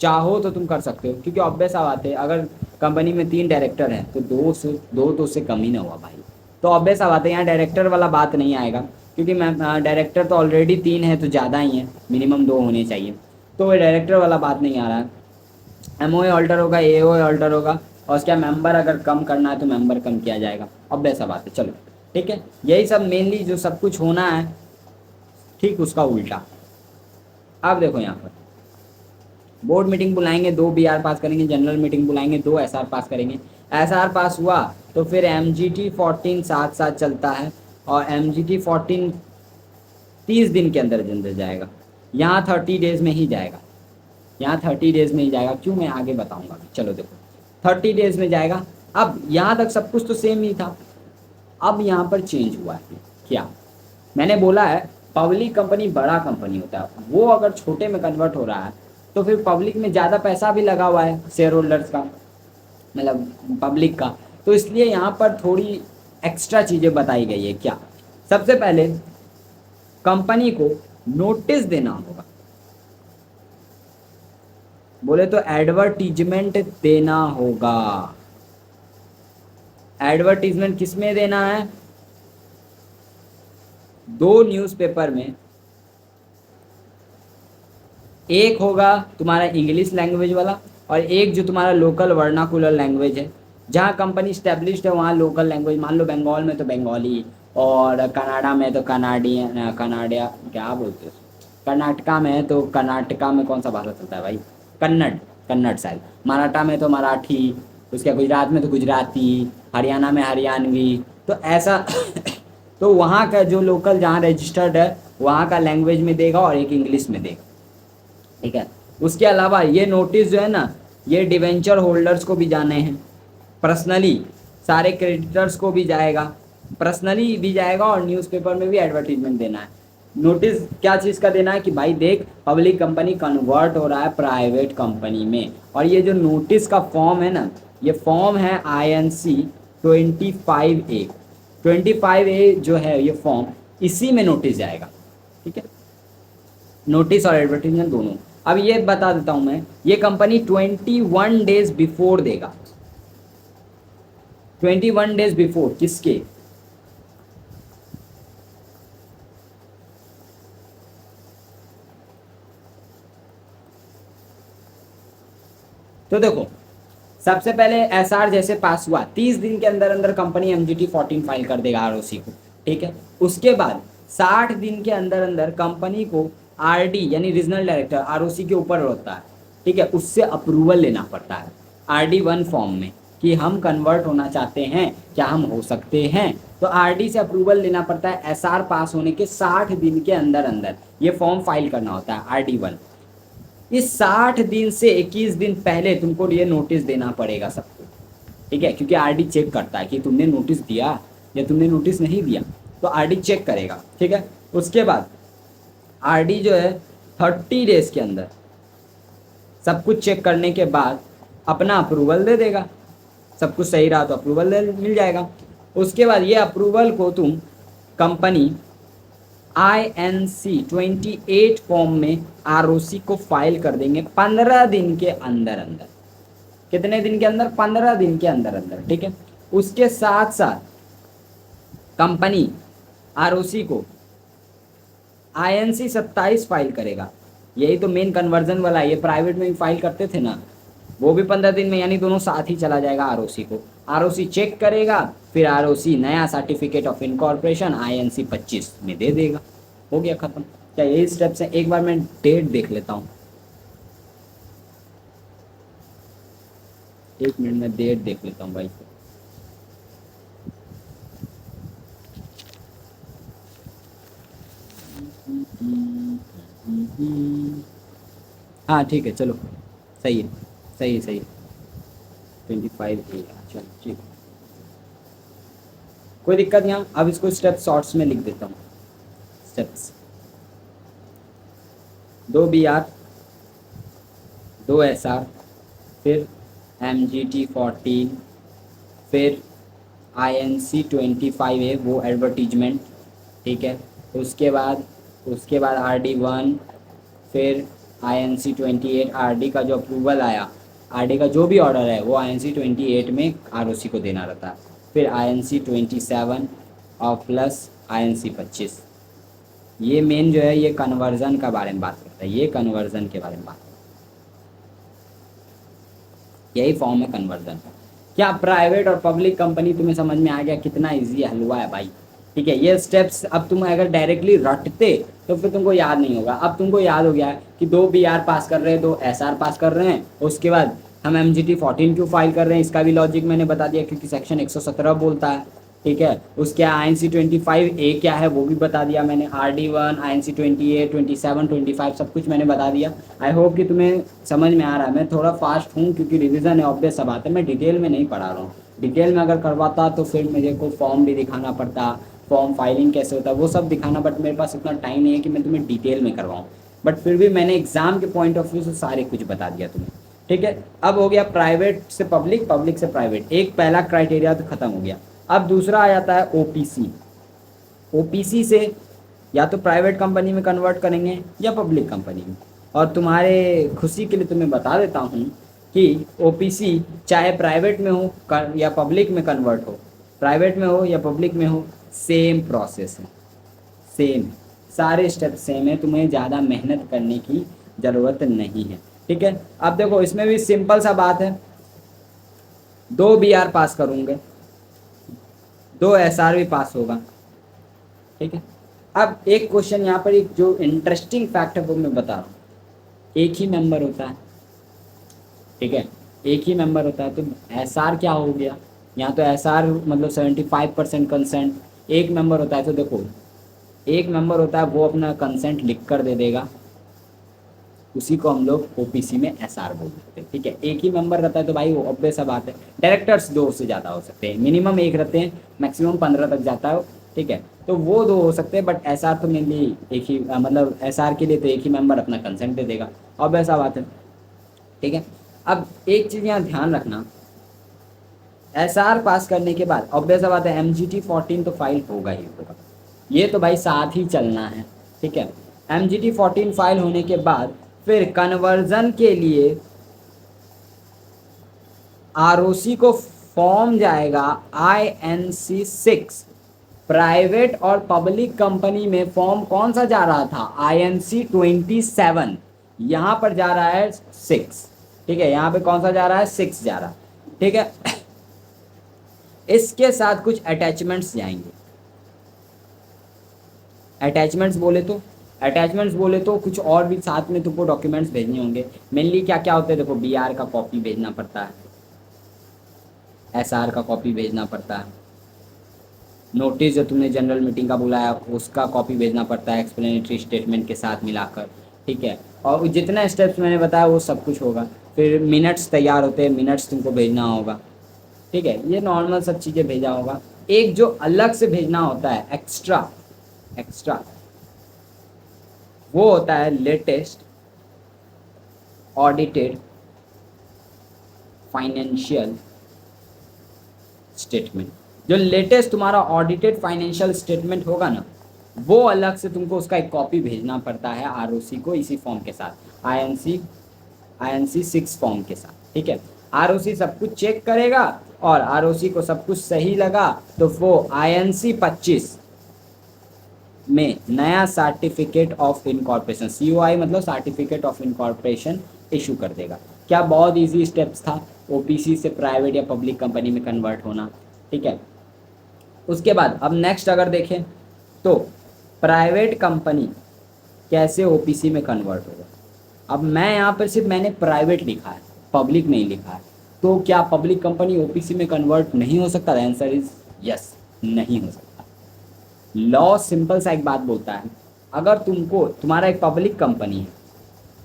चाहो तो तुम कर सकते हो, क्योंकि ऑब्वियस बात है, अगर कंपनी में 3 डायरेक्टर हैं तो 2 तो उससे कम ही ना हुआ भाई। तो ऑब्वियस बात है, यहाँ डायरेक्टर वाला बात नहीं आएगा, क्योंकि मैं डायरेक्टर तो ऑलरेडी 3 है तो ज़्यादा ही है, मिनिमम 2 होने चाहिए, तो वो डायरेक्टर वाला बात नहीं आ रहा है। MOA ऑल्टर होगा, AO ऑल्टर होगा, और उसका मेंबर अगर कम करना है तो मेंबर कम किया जाएगा, ऑब्वियस बात है। चलो ठीक है, यही सब मेनली जो सब कुछ होना है, ठीक उसका उल्टा। अब देखो यहाँ पर बोर्ड मीटिंग बुलाएंगे, 2 BR पास करेंगे, जनरल मीटिंग बुलाएंगे, 2 SR पास करेंगे। SR पास हुआ तो फिर MGT 14 साथ साथ चलता है, और MGT 14 30 दिन के अंदर अंदर जाएगा, यहाँ 30 डेज़ में ही जाएगा, यहाँ 30 डेज़ में ही जाएगा। क्यों, मैं आगे बताऊँगा। चलो देखो 30 डेज़ में जाएगा। अब यहाँ तक सब कुछ तो सेम ही था, अब यहाँ पर चेंज हुआ है। क्या मैंने बोला है, पब्लिक कंपनी बड़ा कंपनी होता है, वो अगर छोटे में कन्वर्ट हो रहा है तो फिर पब्लिक में ज़्यादा पैसा भी लगा हुआ है, शेयर होल्डर्स का, मतलब पब्लिक का, तो इसलिए यहाँ पर थोड़ी एक्स्ट्रा चीज़ें बताई गई है। क्या, सबसे पहले कंपनी को नोटिस देना होगा, बोले तो एडवर्टीजमेंट देना होगा। एडवर्टीजमेंट किस में देना है, 2 न्यूज़पेपर में, एक होगा तुम्हारा इंग्लिश लैंग्वेज वाला और एक जो तुम्हारा लोकल वर्नाकुलर लैंग्वेज है। जहाँ कंपनी स्टैब्लिश्ड है वहाँ लोकल लैंग्वेज, मान लो बंगाल में तो बंगाली, और कनाडा में तो कनाडियन, कनाडिया क्या बोलते हैं, कर्नाटका में है तो कर्नाटका में कौन सा भाषा चलता है भाई, कन्नड़ शायद, मराठा में तो मराठी, उसके गुजरात में तो गुजराती, हरियाणा में हरियाणवी, तो ऐसा तो वहाँ का जो लोकल जहाँ रजिस्टर्ड है वहाँ का लैंग्वेज में देगा और एक इंग्लिश में देगा। ठीक है, उसके अलावा ये नोटिस जो है ना, ये डिवेंचर होल्डर्स को भी जाने हैं, पर्सनली सारे क्रेडिटर्स को भी जाएगा, पर्सनली भी जाएगा, और न्यूज़पेपर में भी एडवर्टीजमेंट देना है। नोटिस क्या चीज़ का देना है कि भाई देख, पब्लिक कंपनी कन्वर्ट हो रहा है प्राइवेट कंपनी में, और ये जो नोटिस का फॉर्म है ना, ये फॉर्म है INC 25A। 25A जो है ये फॉर्म, इसी में नोटिस जाएगा। ठीक है, नोटिस और एडवर्टीजमेंट दोनों। अब ये बता देता हूं मैं, ये कंपनी 21 डेज बिफोर देगा। 21 डेज बिफोर किसके? तो देखो, सबसे पहले एसआर जैसे पास हुआ 30 दिन के अंदर अंदर कंपनी एमजीटी 14 फाइल कर देगा आरओसी को, ठीक है। उसके बाद 60 दिन के अंदर अंदर कंपनी को आरडी यानी रीजनल डायरेक्टर आरओसी के ऊपर होता है, ठीक है, उससे अप्रूवल लेना पड़ता है RD1 फॉर्म में कि हम कन्वर्ट होना चाहते हैं, क्या हम हो सकते हैं। तो आरडी से अप्रूवल लेना पड़ता है। एसआर पास होने के 60 दिन के अंदर अंदर ये फॉर्म फाइल करना होता है RD1। इस 60 दिन से 21 दिन पहले तुमको ये नोटिस देना पड़ेगा सबको, ठीक है, क्योंकि आरडी चेक करता है कि तुमने नोटिस दिया या तुमने नोटिस नहीं दिया, तो आरडी चेक करेगा, ठीक है। उसके बाद आरडी जो है 30 डेज के अंदर सब कुछ चेक करने के बाद अपना अप्रूवल दे देगा। सब कुछ सही रहा तो अप्रूवल मिल जाएगा। उसके बाद ये अप्रूवल को तुम कंपनी INC 28 फॉर्म में आरओसी को फाइल कर देंगे 15 दिन के अंदर अंदर। कितने दिन के अंदर? 15 दिन के अंदर अंदर, ठीक है। उसके साथ साथ कंपनी आरओसी को INC 27 फाइल करेगा। यही तो मेन कन्वर्जन वाला है, ये प्राइवेट में भी फाइल करते थे ना, वो भी 15 दिन में, यानी दोनों साथ ही चला जाएगा आरओसी को। आरओसी चेक करेगा, फिर आरओसी नया सर्टिफिकेट ऑफ इनकॉर्पोरेशन INC 25 में दे देगा। हो गया खत्म। क्या यही स्टेप्स हैं? एक बार मैं डेट देख लेता हूँ, 1 मिनट में डेट देख लेता हूँ भाई। हाँ ठीक है, चलो सही है, सही है, सही है। 25 चलो ठीक है, कोई दिक्कत नहीं। अब इसको स्टेप शॉर्ट्स में लिख देता हूँ। स्टेप्स 2 BR, 2 SR, फिर MGT 14, फिर INC 25A वो एडवर्टीजमेंट, ठीक है। उसके बाद RD1, फिर INC 28 RD का जो अप्रूवल आया, RD का जो भी ऑर्डर है वो INC 28 में ROC को देना रहता है। फिर INC 27 और प्लस INC 25। ये मेन जो है ये कन्वर्जन का बारे में बात करता है, ये कन्वर्जन के बारे में बात करता है, यही फॉर्म है कन्वर्जन का। क्या प्राइवेट और पब्लिक कंपनी तुम्हें समझ में आ गया? कितना इजी हलवा है भाई, ठीक है। ये स्टेप्स अब तुम अगर डायरेक्टली रटते तो फिर तुमको याद नहीं होगा। अब तुमको याद हो गया है कि 2 BR पास कर रहे हैं, 2 SR पास कर रहे हैं, उसके बाद हम MGT 14 क्यों फाइल कर रहे हैं, इसका भी लॉजिक मैंने बता दिया, क्योंकि सेक्शन 117 बोलता है, ठीक है। उसके INC 25A क्या है वो भी बता दिया मैंने, RD1, INC 28, 27, 25 सब कुछ मैंने बता दिया। आई होप कि तुम्हें समझ में आ रहा है। मैं थोड़ा फास्ट हूँ क्योंकि रिविज़न है, ऑब्वियस सा बात है, मैं डिटेल में नहीं पढ़ा रहा हूँ। डिटेल में अगर करवाता तो फिर मुझे को फॉर्म भी दिखाना पड़ता, फॉर्म फाइलिंग कैसे होता है वो सब दिखाना, बट मेरे पास इतना टाइम नहीं है कि मैं तुम्हें डिटेल में करवाऊँ। बट फिर भी मैंने एग्जाम के पॉइंट ऑफ व्यू से सारे कुछ बता दिया तुम्हें, ठीक है। अब हो गया प्राइवेट से पब्लिक, पब्लिक से प्राइवेट, एक पहला क्राइटेरिया तो खत्म हो गया। अब दूसरा आ जाता है OPC। OPC से या तो प्राइवेट कंपनी में कन्वर्ट करेंगे या पब्लिक कंपनी में। और तुम्हारे खुशी के लिए तुम्हें बता देता हूँ कि OPC चाहे प्राइवेट में हो या पब्लिक में कन्वर्ट हो, प्राइवेट में हो या पब्लिक में हो, सेम प्रोसेस है, सेम, सारे स्टेप सेम है, तुम्हें ज़्यादा मेहनत करने की ज़रूरत नहीं है, ठीक है। अब देखो इसमें भी सिंपल सा बात है, 2 BR पास करूँगे, 2 SR भी पास होगा, ठीक है। अब एक क्वेश्चन यहाँ पर, एक जो इंटरेस्टिंग फैक्ट है वो मैं बता रहा हूँ, एक ही मेंबर होता है, ठीक है, एक ही मेंबर होता है, तो SR क्या हो गया यहाँ, तो SR मतलब 75% कंसेंट, एक मेंबर होता है तो देखो एक मेंबर होता है वो अपना कंसेंट लिख कर दे देगा, उसी को हम लोग OPC में SR बोल देते हैं, ठीक है। एक ही मेंबर रहता है तो भाई वो ऑब्वियस सा बात है, डायरेक्टर्स 2 से ज़्यादा हो सकते हैं, मिनिमम 1 रहते हैं, मैक्सिमम 15 तक जाता है, ठीक है। तो वो 2 हो सकते हैं, बट SR तो मेनली एक ही, मतलब SR के लिए तो एक ही मेंबर अपना कंसेंट दे देगा, ऑब्वियस सा बात है, ठीक है। अब एक चीज़ यहाँ ध्यान रखना, SR पास करने के बाद ऑब्वियस बात है MGT 14 तो फाइल होगा ही होगा, ये तो भाई साथ ही चलना है, ठीक है। MGT 14 फाइल होने के बाद फिर कन्वर्जन के लिए आरओसी को फॉर्म जाएगा INC6। प्राइवेट और पब्लिक कंपनी में फॉर्म कौन सा जा रहा था, INC27। यहाँ पर जा रहा है 6, ठीक है, यहाँ पे कौन सा जा रहा है, 6 जा रहा है, ठीक है। इसके साथ कुछ अटैचमेंट्स जाएंगे। अटैचमेंट्स बोले तो कुछ और भी साथ में तुमको डॉक्यूमेंट्स भेजने होंगे। मेनली क्या क्या होते हैं, देखो BR का कॉपी भेजना पड़ता है, SR का कॉपी भेजना पड़ता है, नोटिस जो तुमने जनरल मीटिंग का बुलाया उसका कॉपी भेजना पड़ता है एक्सप्लेनेटरी स्टेटमेंट के साथ मिलाकर, ठीक है। और जितना स्टेप्स मैंने बताया वो सब कुछ होगा। फिर मिनट्स तैयार होते हैं, मिनट्स तुमको भेजना होगा, ठीक है। ये नॉर्मल सब चीज़ें भेजा होगा। एक जो अलग से भेजना होता है एक्स्ट्रा वो होता है लेटेस्ट ऑडिटेड फाइनेंशियल स्टेटमेंट। जो लेटेस्ट तुम्हारा ऑडिटेड फाइनेंशियल स्टेटमेंट होगा ना, वो अलग से तुमको उसका एक कॉपी भेजना पड़ता है आरओसी को, इसी फॉर्म के साथ, INC6 फॉर्म के साथ, ठीक है। आरओसी सब कुछ चेक करेगा और आरओसी को सब कुछ सही लगा तो वो INC25 में नया सर्टिफिकेट ऑफ इनकॉर्पोरेशन, COI मतलब सर्टिफिकेट ऑफ इनकॉर्पोरेशन इशू कर देगा। क्या बहुत इजी स्टेप्स था OPC से प्राइवेट या पब्लिक कंपनी में कन्वर्ट होना, ठीक है। उसके बाद अब नेक्स्ट अगर देखें तो प्राइवेट कंपनी कैसे OPC में कन्वर्ट होगा। अब मैं यहाँ पर सिर्फ मैंने प्राइवेट लिखा है, पब्लिक नहीं लिखा है, तो क्या पब्लिक कंपनी OPC में कन्वर्ट नहीं हो सकता? आंसर इज यस, नहीं हो सकता। लॉ सिंपल सा एक बात बोलता है, अगर तुम्हारा एक पब्लिक कंपनी है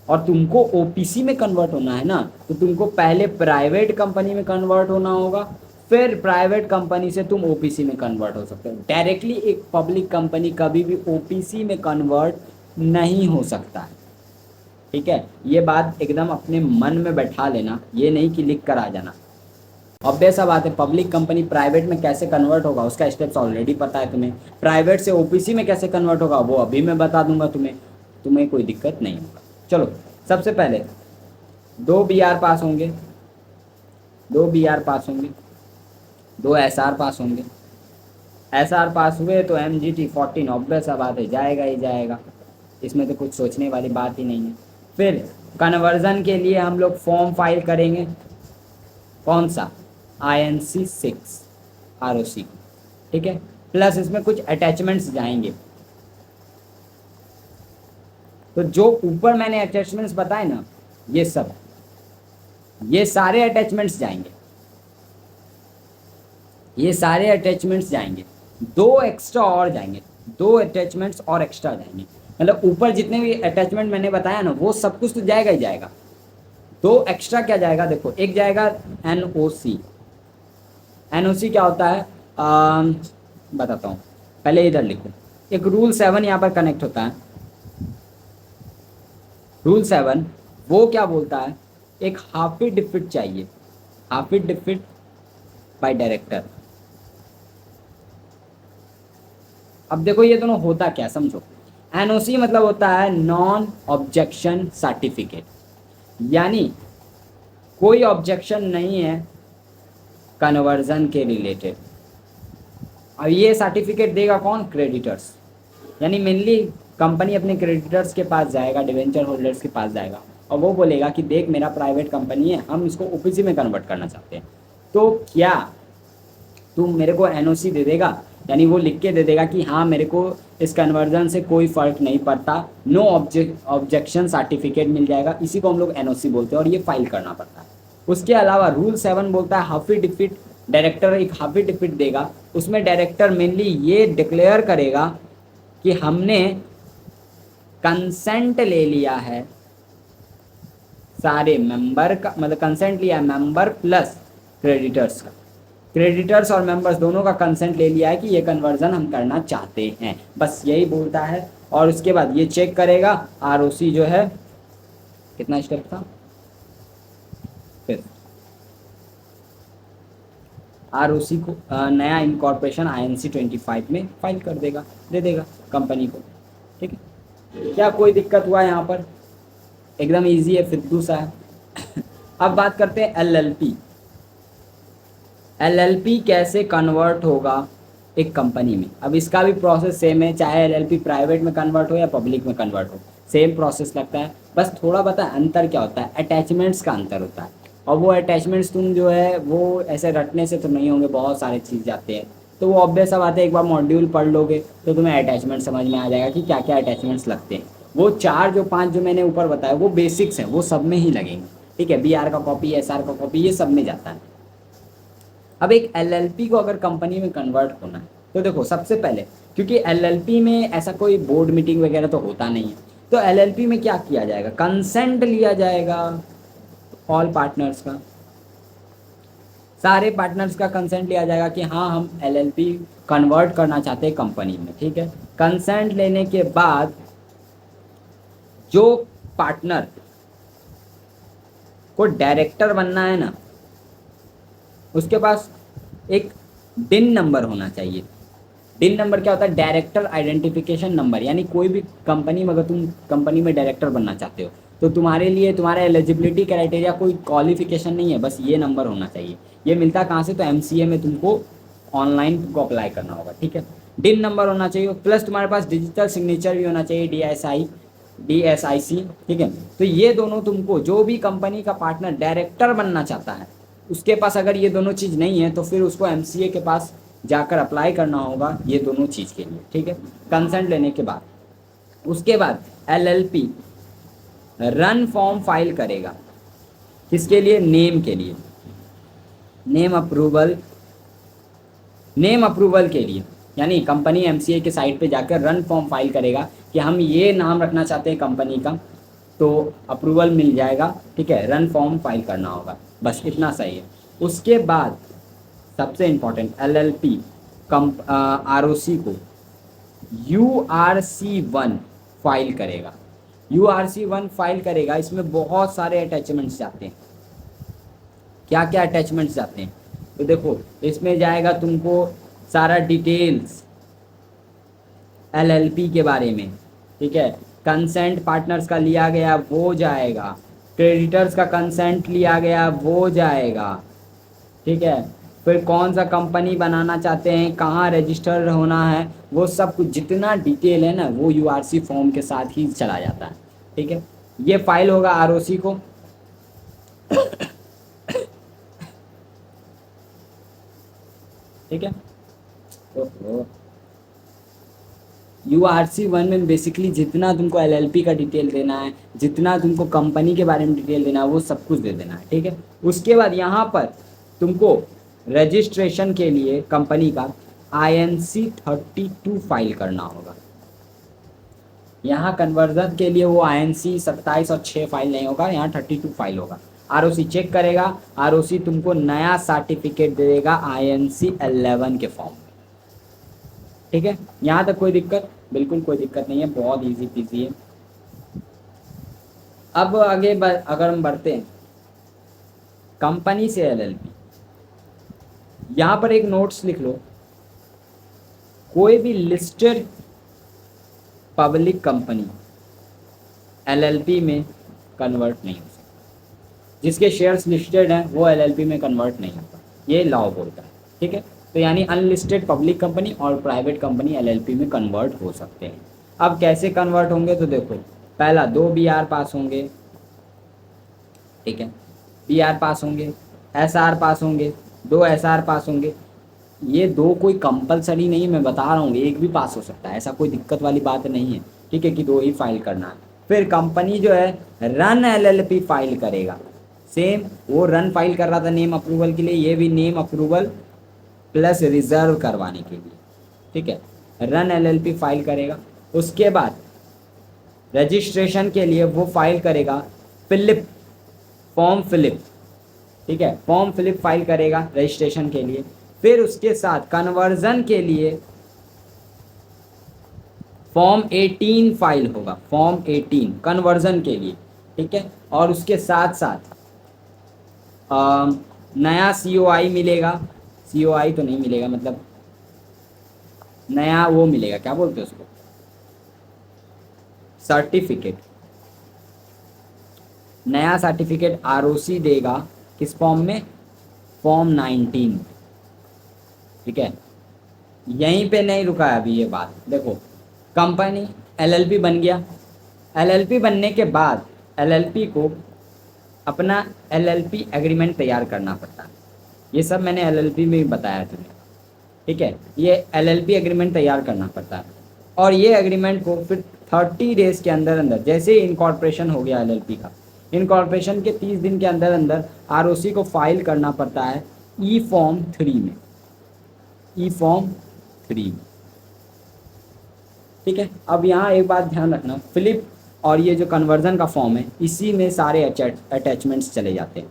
और तुमको OPC में कन्वर्ट होना है ना, तो तुमको पहले प्राइवेट कंपनी में कन्वर्ट होना होगा, फिर प्राइवेट कंपनी से तुम OPC में कन्वर्ट हो सकते हो। डायरेक्टली एक पब्लिक कंपनी कभी भी OPC में कन्वर्ट नहीं हो सकता है, ठीक है। ये बात एकदम अपने मन में बैठा लेना, ये नहीं कि लिख कर आ जाना। ऑब्वियस सा बात है, पब्लिक कंपनी प्राइवेट में कैसे कन्वर्ट होगा उसका स्टेप्स ऑलरेडी पता है तुम्हें। प्राइवेट से OPC में कैसे कन्वर्ट होगा वो अभी मैं बता दूंगा तुम्हें कोई दिक्कत नहीं होगा। चलो, सबसे पहले 2 BR पास होंगे, 2 BR पास होंगे, 2 SR पास होंगे। SR पास हुए तो MGT 14 ऑब्वियस सा बात है, जाएगा ही जाएगा, इसमें तो कुछ सोचने वाली बात ही नहीं है। फिर कन्वर्जन के लिए हम लोग फॉर्म फाइल करेंगे, कौन सा, INC6 ROC, ठीक है। प्लस इसमें कुछ अटैचमेंट्स जाएंगे। तो जो ऊपर मैंने अटैचमेंट्स बताए ना, ये सारे अटैचमेंट्स जाएंगे, ये सारे अटैचमेंट्स जाएंगे। 2 एक्स्ट्रा और जाएंगे, 2 अटैचमेंट्स और एक्स्ट्रा जाएंगे। मतलब ऊपर जितने भी अटैचमेंट मैंने बताया ना, वो सब कुछ तो जाएगा ही जाएगा। 2 एक्स्ट्रा क्या जाएगा, देखो, एक जाएगा NOC। NOC क्या होता है, बताता हूँ, पहले इधर लिखो। एक रूल 7 यहाँ पर कनेक्ट होता है। रूल 7 वो क्या बोलता है, एक हाफिड डिफिट चाहिए, हाफिड डिफिट बाय डायरेक्टर। अब देखो ये दोनों होता क्या, समझो। NOC मतलब होता है नॉन ऑब्जेक्शन सर्टिफिकेट, यानी कोई ऑब्जेक्शन नहीं है कन्वर्जन के रिलेटेड। अब ये सर्टिफिकेट देगा कौन, क्रेडिटर्स। यानी मेनली कंपनी अपने क्रेडिटर्स के पास जाएगा, डिवेंचर होल्डर्स के पास जाएगा, और वो बोलेगा कि देख, मेरा प्राइवेट कंपनी है, हम इसको OPC में कन्वर्ट करना चाहते हैं, तो क्या तुम मेरे को NOC दे देगा। यानी वो लिख के दे देगा कि हाँ, मेरे को इस कन्वर्जन से कोई फ़र्क नहीं पड़ता, नो ऑब्जेक्शन सर्टिफिकेट मिल जाएगा। इसी को हम लोग NOC बोलते हैं, और ये फाइल करना पड़ता है। उसके अलावा रूल 7 बोलता है हाफी डिफिट, डायरेक्टर एक हाफी डिफिट देगा। उसमें डायरेक्टर मेनली ये डिक्लेयर करेगा कि हमने कंसेंट ले लिया है सारे मेंबर का, मतलब कंसेंट लिया है मेंबर प्लस क्रेडिटर्स का, क्रेडिटर्स और मेंबर्स दोनों का कंसेंट ले लिया है कि ये कन्वर्जन हम करना चाहते हैं, बस यही बोलता है। और उसके बाद ये चेक करेगा ROC जो है, कितना स्टेप था, फिर ROC को नया इनकॉर्पोरेशन INC25 में फाइल कर देगा, दे देगा कंपनी को, ठीक है। क्या कोई दिक्कत हुआ यहाँ पर? एकदम इजी है, फिद्दू सा है। अब बात करते हैं एलएलपी। एलएलपी कैसे कन्वर्ट होगा एक कंपनी में। अब इसका भी प्रोसेस सेम है, चाहे एलएलपी प्राइवेट में कन्वर्ट हो या पब्लिक में कन्वर्ट हो, सेम प्रोसेस लगता है। बस थोड़ा बता अंतर क्या होता है, अटैचमेंट्स का अंतर होता है। और वो अटैचमेंट्स तुम जो है वो ऐसे रटने से तो नहीं होंगे, बहुत सारे चीज़ जाते हैं। तो वो ऑब्वियस सा बात है, एक बार मॉड्यूल पढ़ लोगे तो तुम्हें अटैचमेंट समझ में आ जाएगा कि क्या क्या अटैचमेंट्स लगते हैं। वो चार जो पांच जो मैंने ऊपर बताया वो बेसिक्स हैं, वो सब में ही लगेंगे। ठीक है, बीआर का कॉपी, एसआर का कॉपी, ये सब में जाता है। अब एक एलएलपी को अगर कंपनी में कन्वर्ट होना है तो देखो सबसे पहले, क्योंकि एलएलपी में ऐसा कोई बोर्ड मीटिंग वगैरह तो होता नहीं है, तो एलएलपी में क्या किया जाएगा, कंसेंट लिया जाएगा ऑल पार्टनर्स का, सारे पार्टनर्स का कंसेंट लिया जाएगा कि हाँ हम एलएलपी कन्वर्ट करना चाहते हैं कंपनी में। ठीक है, कंसेंट लेने के बाद जो पार्टनर को डायरेक्टर बनना है ना, उसके पास एक डिन नंबर होना चाहिए। डिन नंबर क्या होता है, डायरेक्टर आइडेंटिफिकेशन नंबर। यानी कोई भी कंपनी में अगर तुम कंपनी में डायरेक्टर बनना चाहते हो तो तुम्हारे लिए तुम्हारा एलिजिबिलिटी क्राइटेरिया कोई क्वालिफिकेशन नहीं है, बस ये नंबर होना चाहिए। ये मिलता कहाँ से, तो एमसीए में तुमको ऑनलाइन तुमको अप्लाई करना होगा। ठीक है, डिन नंबर होना चाहिए, प्लस तुम्हारे पास डिजिटल सिग्नेचर भी होना चाहिए, डीएसआईसी। ठीक है, तो ये दोनों तुमको, जो भी कंपनी का पार्टनर डायरेक्टर बनना चाहता है उसके पास अगर ये दोनों चीज़ नहीं है तो फिर उसको एमसीए के पास जाकर अप्लाई करना होगा ये दोनों चीज़ के लिए। ठीक है, कंसेंट लेने के बाद उसके बाद एलएलपी रन फॉर्म फाइल करेगा। किसके लिए, नेम के लिए, नेम अप्रूवल के लिए। यानी कंपनी एमसीए के साइट पे जाकर रन फॉर्म फाइल करेगा कि हम ये नाम रखना चाहते हैं कंपनी का, तो अप्रूवल मिल जाएगा। ठीक है, रन फॉर्म फाइल करना होगा, बस इतना सही है। उसके बाद सबसे इम्पोर्टेंट, एलएलपी आरओसी को URC1 फाइल करेगा। URC1 फाइल करेगा, इसमें बहुत सारे अटैचमेंट्स जाते हैं। क्या क्या अटैचमेंट्स जाते हैं, तो देखो इसमें जाएगा तुमको सारा डिटेल्स एलएलपी के बारे में। ठीक है, कंसेंट पार्टनर्स का लिया गया वो जाएगा, क्रेडिटर्स का कंसेंट लिया गया वो जाएगा। ठीक है, फिर कौन सा कंपनी बनाना चाहते हैं, कहाँ रजिस्टर होना है, वो सब कुछ जितना डिटेल है ना वो यूआरसी फॉर्म के साथ ही चला जाता है। ठीक है, ये फाइल होगा आरओसी को। ठीक है, तो URC1 में बेसिकली जितना तुमको एलएलपी का डिटेल देना है, जितना तुमको कंपनी के बारे में डिटेल देना है, वो सब कुछ दे देना है। ठीक है, उसके बाद यहाँ पर तुमको रजिस्ट्रेशन के लिए कंपनी का INC 32 फाइल करना होगा। यहाँ कन्वर्जन के लिए वो INC 27 और 6 फाइल नहीं होगा, यहाँ 32 फाइल होगा। आरओसी चेक करेगा, आरओसी तुमको नया सर्टिफिकेट दे देगा INC 11 के फॉर्म में। ठीक है, यहाँ तक कोई दिक्कत, बिल्कुल कोई दिक्कत नहीं है, बहुत इजी पीजी है। अब आगे अगर हम बढ़ते हैं कंपनी से एलएलपी, यहाँ पर एक नोट्स लिख लो, कोई भी लिस्टेड पब्लिक कंपनी एलएलपी में कन्वर्ट नहीं हो सकती। जिसके शेयर्स लिस्टेड हैं वो एलएलपी में कन्वर्ट नहीं होता, ये लॉ बोलता है। ठीक है, तो यानी अनलिस्टेड पब्लिक कंपनी और प्राइवेट कंपनी एलएलपी में कन्वर्ट हो सकते हैं। अब कैसे कन्वर्ट होंगे, तो देखो पहला 2 बीआर पास होंगे। ठीक है, बीआर पास होंगे, एसआर पास होंगे, 2 एसआर पास होंगे। ये 2 कोई कंपलसरी नहीं, मैं बता रहा हूँ, एक भी पास हो सकता है, ऐसा कोई दिक्कत वाली बात नहीं है। ठीक है, कि 2 ही फाइल करना है। फिर कंपनी जो है रन एलएलपी फाइल करेगा। सेम वो रन फाइल कर रहा था नेम अप्रूवल के लिए, ये भी नेम अप्रूवल प्लस रिजर्व करवाने के लिए। ठीक है, रन एलएलपी फाइल करेगा। उसके बाद रजिस्ट्रेशन के लिए वो फाइल करेगा फॉर्म फिलिप। ठीक है, फॉर्म फिलिप फाइल करेगा रजिस्ट्रेशन के लिए। फिर उसके साथ कन्वर्जन के लिए फॉर्म 18 फाइल होगा, फॉर्म 18 कन्वर्जन के लिए। ठीक है, और उसके साथ साथ नया COI मिलेगा, COI तो नहीं मिलेगा, मतलब नया वो मिलेगा, क्या बोलते हैं उसको, सर्टिफिकेट। नया सर्टिफिकेट आरओसी देगा किस फॉर्म में, फॉर्म 19। ठीक है, यहीं पे नहीं रुका है अभी ये बात, देखो कंपनी एलएलपी बन गया, एलएलपी बनने के बाद एलएलपी को अपना एलएलपी एग्रीमेंट तैयार करना पड़ता है। ये सब मैंने एलएलपी में ही बताया तुम्हें। ठीक है, ये एलएलपी एग्रीमेंट तैयार करना पड़ता है और ये एग्रीमेंट को फिर 30 डेज़ के अंदर अंदर, जैसे ही इनकॉर्पोरेशन हो गया एलएलपी का, इनकॉर्पोरेशन के 30 दिन के अंदर अंदर आरओसी को फाइल करना पड़ता है ई फॉर्म 3 में, ई फॉर्म 3। ठीक है, अब यहाँ एक बात ध्यान रखना, फ्लिप और ये जो कन्वर्जन का फॉर्म है इसी में सारे अटैचमेंट्स चले जाते हैं,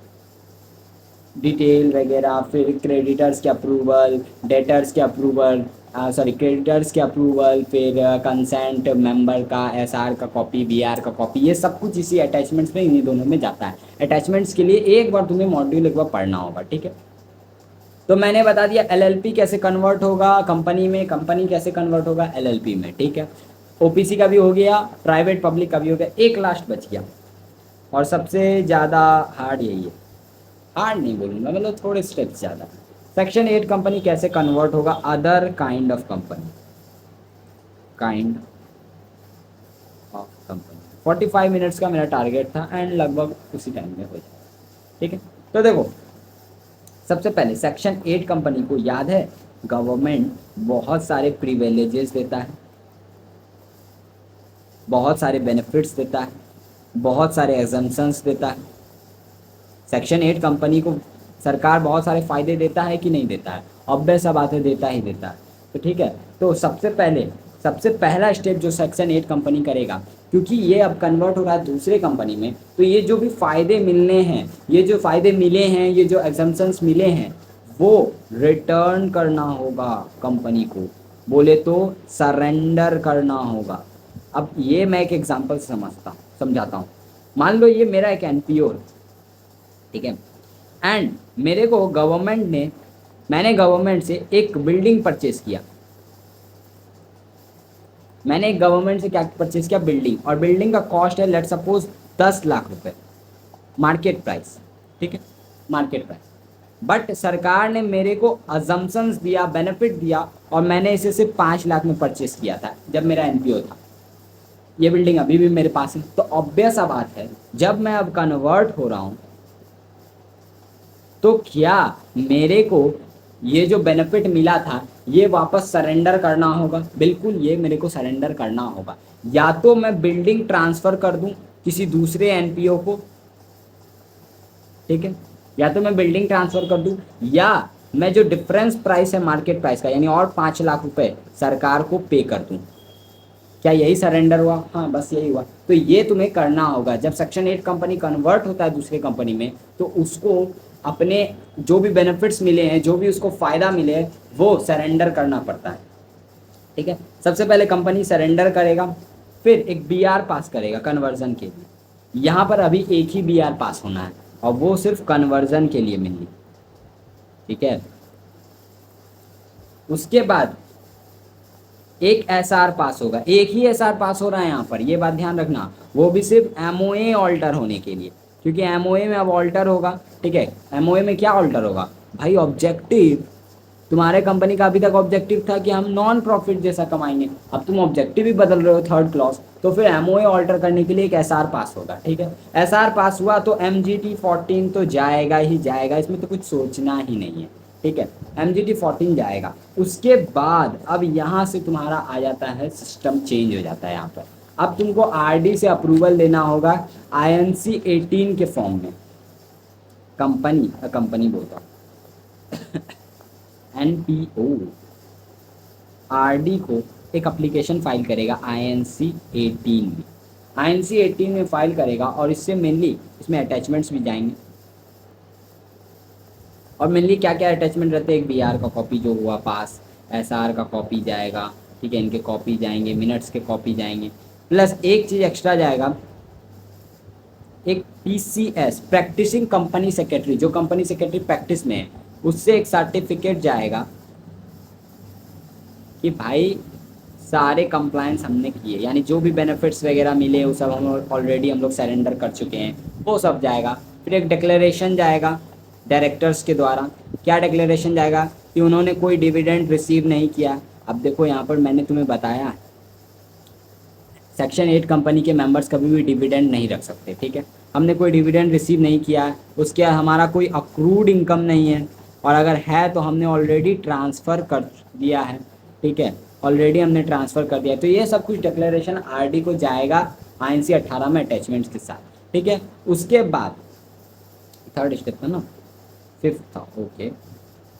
डिटेल वगैरह, फिर क्रेडिटर्स के अप्रूवल, डेटर्स के अप्रूवल, क्रेडिटर्स के अप्रूवल, फिर कंसेंट मेंबर का, एसआर का कॉपी, बीआर का कॉपी, ये सब कुछ इसी अटैचमेंट्स में, इन्हीं दोनों में जाता है। अटैचमेंट्स के लिए एक बार तुम्हें मॉड्यूल एक बार पढ़ना होगा। ठीक है, तो मैंने बता दिया एलएलपी कैसे कन्वर्ट होगा कंपनी में, कंपनी कैसे कन्वर्ट होगा एलएलपी में। ठीक है, ओपीसी का भी हो गया, प्राइवेट पब्लिक का भी हो गया, एक लास्ट बच गया और सबसे ज़्यादा हार्ड यही है, हार्ड नहीं बोलूँगा, मतलब थोड़े स्टेप्स ज़्यादा। सेक्शन 8 कंपनी कैसे कन्वर्ट होगा other kind of company, kind of company. 45 minutes का मेरा टारगेट था एंड लगभग उसी टाइम में हो जाएगा। ठीक है, तो देखो सबसे पहले सेक्शन 8 कंपनी को याद है, गवर्नमेंट बहुत सारे प्रिविलेजेस देता है, बहुत सारे बेनिफिट्स देता है, बहुत सारे एग्जम्पशंस देता है। सेक्शन 8 कंपनी को सरकार बहुत सारे फ़ायदे देता है कि नहीं देता है, ऑब्वियस बात है, देता ही देता है। तो ठीक है, तो सबसे पहला स्टेप जो सेक्शन 8 कंपनी करेगा, क्योंकि ये अब कन्वर्ट हो रहा है दूसरे कंपनी में, तो ये जो भी फ़ायदे मिलने हैं, ये जो फ़ायदे मिले हैं, ये जो एग्जम्पशंस मिले हैं, वो रिटर्न करना होगा कंपनी को, बोले तो सरेंडर करना होगा। अब ये मैं एक एग्जांपल से समझाता हूँ। मान लो ये मेरा एक एनपीओ है, ठीक है, एंड मेरे को मैंने गवर्नमेंट से एक बिल्डिंग परचेज किया, मैंने एक गवर्नमेंट से क्या परचेज किया, बिल्डिंग, और बिल्डिंग का कॉस्ट है लेट सपोज 10 लाख रुपए मार्केट प्राइस। ठीक है, मार्केट प्राइस, बट सरकार ने मेरे को अजम्पशंस दिया, बेनिफिट दिया, और मैंने इसे सिर्फ 5 लाख में परचेज किया था जब मेरा एनपीओ था। ये बिल्डिंग अभी भी मेरे पास है, तो ऑब्वियस बात है जब मैं अब कन्वर्ट हो रहा हूँ तो क्या मेरे को ये जो बेनिफिट मिला था ये वापस सरेंडर करना होगा? बिल्कुल, ये मेरे को सरेंडर करना होगा। या तो मैं बिल्डिंग ट्रांसफ़र कर दूं किसी दूसरे एनपीओ को, ठीक है, या तो मैं बिल्डिंग ट्रांसफ़र कर दूं, या मैं जो डिफरेंस प्राइस है मार्केट प्राइस का, यानी और 5 लाख रुपए सरकार को पे कर दूं। क्या यही सरेंडर हुआ? हाँ, बस यही हुआ। तो ये तुम्हें करना होगा। जब सेक्शन 8 कंपनी कन्वर्ट होता है दूसरे कंपनी में, तो उसको अपने जो भी बेनिफिट्स मिले हैं, जो भी उसको फ़ायदा मिले है, वो सरेंडर करना पड़ता है। ठीक है, सबसे पहले कंपनी सरेंडर करेगा, फिर एक बीआर पास करेगा कन्वर्जन के लिए। यहाँ पर अभी एक ही बीआर पास होना है और वो सिर्फ कन्वर्जन के लिए मिली। ठीक है, उसके बाद एक एसआर पास होगा, एक ही एसआर पास हो रहा है यहाँ पर, ये बात ध्यान रखना, वो भी सिर्फ एमओए ऑल्टर होने के लिए, क्योंकि एमओए में अब ऑल्टर होगा। ठीक है, एमओए में क्या ऑल्टर होगा भाई? ऑब्जेक्टिव, तुम्हारे कंपनी का अभी तक ऑब्जेक्टिव था कि हम नॉन प्रॉफिट जैसा कमाएंगे, अब तुम ऑब्जेक्टिव ही बदल रहे हो, थर्ड क्लॉज, तो फिर एमओए ऑल्टर करने के लिए एक एसआर पास होगा। ठीक है, एसआर पास हुआ तो एमजीटी 14 तो जाएगा ही जाएगा, इसमें तो कुछ सोचना ही नहीं है। ठीक है, एमजीटी 14 जाएगा। उसके बाद अब यहाँ से तुम्हारा आ जाता है, सिस्टम चेंज हो जाता है यहाँ पर। अब तुमको आरडी से अप्रूवल लेना होगा आईएनसी 18 के फॉर्म में। कंपनी बोलता हूँ एनपीओ आरडी को एक एप्लीकेशन फाइल करेगा आईएनसी 18 में, आईएनसी 18 में फाइल करेगा, और इससे मेनली इसमें अटैचमेंट्स भी जाएंगे। और मेनली क्या क्या अटैचमेंट रहते हैं? एक बीआर का कॉपी जो हुआ पास, एसआर का कॉपी जाएगा, ठीक है, इनके कॉपी जाएंगे, मिनट्स के कॉपी जाएंगे, प्लस एक चीज़ एक्स्ट्रा जाएगा, एक पीसीएस प्रैक्टिसिंग कंपनी सेक्रेटरी, जो कंपनी सेक्रेटरी प्रैक्टिस में है, उससे एक सर्टिफिकेट जाएगा कि भाई सारे कंप्लायंस हमने किए, यानी जो भी बेनिफिट्स वगैरह मिले वो सब हम ऑलरेडी हम लोग सरेंडर कर चुके हैं, वो सब जाएगा। फिर एक डिक्लेरेशन जाएगा डायरेक्टर्स के द्वारा। क्या डिक्लेरेशन जाएगा कि उन्होंने कोई डिविडेंड रिसीव नहीं किया। अब देखो यहाँ पर मैंने तुम्हें बताया सेक्शन 8 कंपनी के मेंबर्स कभी भी डिविडेंड नहीं रख सकते, ठीक है। हमने कोई डिविडेंड रिसीव नहीं किया है, उसके हमारा कोई अक्रूड इनकम नहीं है, और अगर है तो हमने ऑलरेडी ट्रांसफ़र कर दिया है, ठीक है, ऑलरेडी हमने ट्रांसफ़र कर दिया। तो ये सब कुछ डिक्लेरेशन आरडी को जाएगा INC 18 में अटैचमेंट्स के साथ, ठीक है। उसके बाद थर्ड स्टेप था ना, फिफ्थ था, ओके,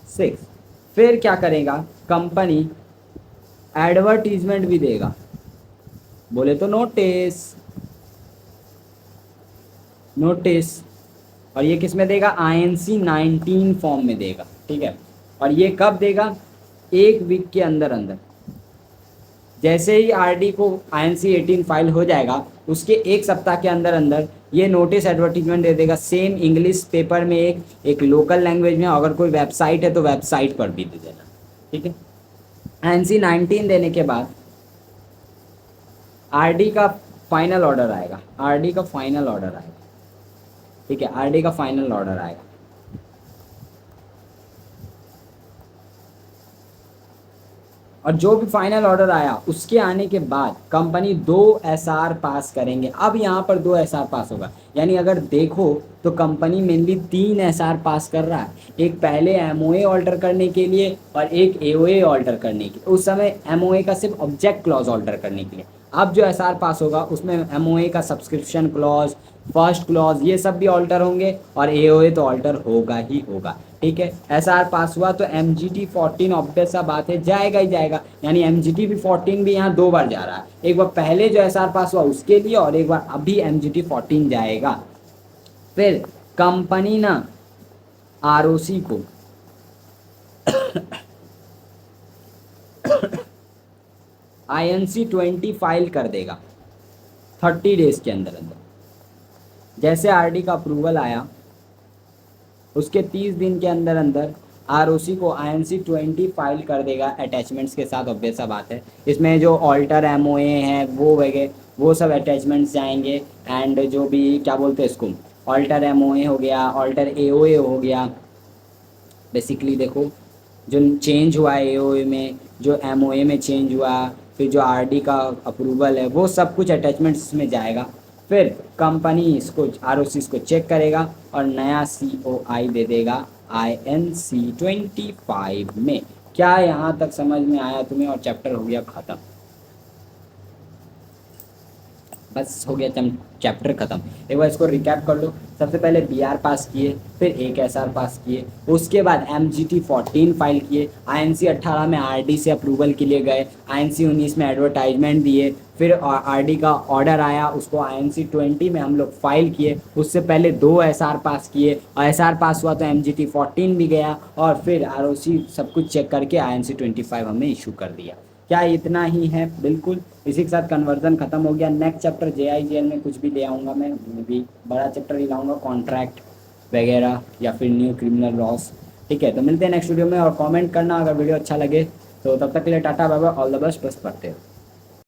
6। फिर क्या करेगा कंपनी, एडवर्टीजमेंट भी देगा, बोले तो नोटिस, और ये किस में देगा, INC 19 फॉर्म में देगा, ठीक है। और ये कब देगा, 1 वीक के अंदर अंदर। जैसे ही आरडी को INC 18 फाइल हो जाएगा उसके 1 सप्ताह के अंदर अंदर ये नोटिस एडवर्टीजमेंट दे देगा, सेम इंग्लिश पेपर में, एक लोकल लैंग्वेज में, अगर कोई वेबसाइट है तो वेबसाइट पर भी दे देना, ठीक है। INC 19 देने के बाद आरडी का फाइनल ऑर्डर आएगा, ठीक है, आरडी का फाइनल ऑर्डर आएगा। और जो भी फाइनल ऑर्डर आया उसके आने के बाद कंपनी 2 SR पास करेंगे। अब यहाँ पर 2 SR पास होगा, यानी अगर देखो तो कंपनी मेनली 3 SR पास कर रहा है, एक पहले MOA ऑल्टर करने के लिए और एक AOA ऑल्टर करने के लिए। उस समय MOA का सिर्फ ऑब्जेक्ट क्लॉज ऑल्टर करने के लिए। अब जो SR पास होगा उसमें MOA का सब्सक्रिप्शन क्लॉज, फर्स्ट क्लॉज, ये सब भी ऑल्टर होंगे, और AOA तो ऑल्टर होगा ही होगा, ठीक है। SR पास हुआ तो MGT 14 ऑब्वियस सा बात है जाएगा ही जाएगा, यानी MGT भी 14 भी यहाँ 2 बार जा रहा है, एक बार पहले जो SR पास हुआ उसके लिए और एक बार अभी MGT 14 जाएगा। फिर कंपनी ना ROC को INC 20 फाइल कर देगा 30 डेज के अंदर अंदर। जैसे आरडी का अप्रूवल आया उसके 30 दिन के अंदर अंदर ROC को INC 20 फाइल कर देगा अटैचमेंट्स के साथ, ऑब्वियस सा बात है। इसमें जो ऑल्टर MOA हैं वो वगैरह वो सब अटैचमेंट्स जाएंगे, एंड जो भी क्या बोलते हैं इसको, ऑल्टर MOA हो गया, ऑल्टर AOA हो गया। बेसिकली देखो जो चेंज हुआ है AOA में, जो MOA में चेंज हुआ, फिर जो RD का अप्रूवल है, वो सब कुछ अटैचमेंट्स में जाएगा। फिर कंपनी इसको ROC इसको चेक करेगा और नया COI दे देगा INC 25 में। क्या यहाँ तक समझ में आया तुम्हें, और चैप्टर हो गया ख़त्म। बस हो गया चैप्टर ख़त्म। एक बार इसको रिकैप कर लो। सबसे पहले BR पास किए, फिर एक SR पास किए, उसके बाद MGT 14 फाइल किए, INC 18 में RD से अप्रूवल के लिए गए, INC 19 में एडवर्टाइजमेंट दिए, फिर RD का ऑर्डर आया उसको INC 20 में हम लोग फाइल किए। उससे पहले 2 SR पास किए, और SR पास हुआ तो MGT 14 भी गया, और फिर ROC सब कुछ चेक करके INC 25 हमें इशू कर दिया। क्या इतना ही है? बिल्कुल। इसी के साथ कन्वर्जन खत्म हो गया। नेक्स्ट चैप्टर JIGL में कुछ भी ले आऊँगा, मैं भी बड़ा चैप्टर ही लाऊंगा, कॉन्ट्रैक्ट वगैरह या फिर न्यू क्रिमिनल लॉस। ठीक है, तो मिलते हैं नेक्स्ट वीडियो में, और कमेंट करना अगर वीडियो अच्छा लगे तो। तब तक के लिए tata bye bye, all the best, बस पढ़ते हो।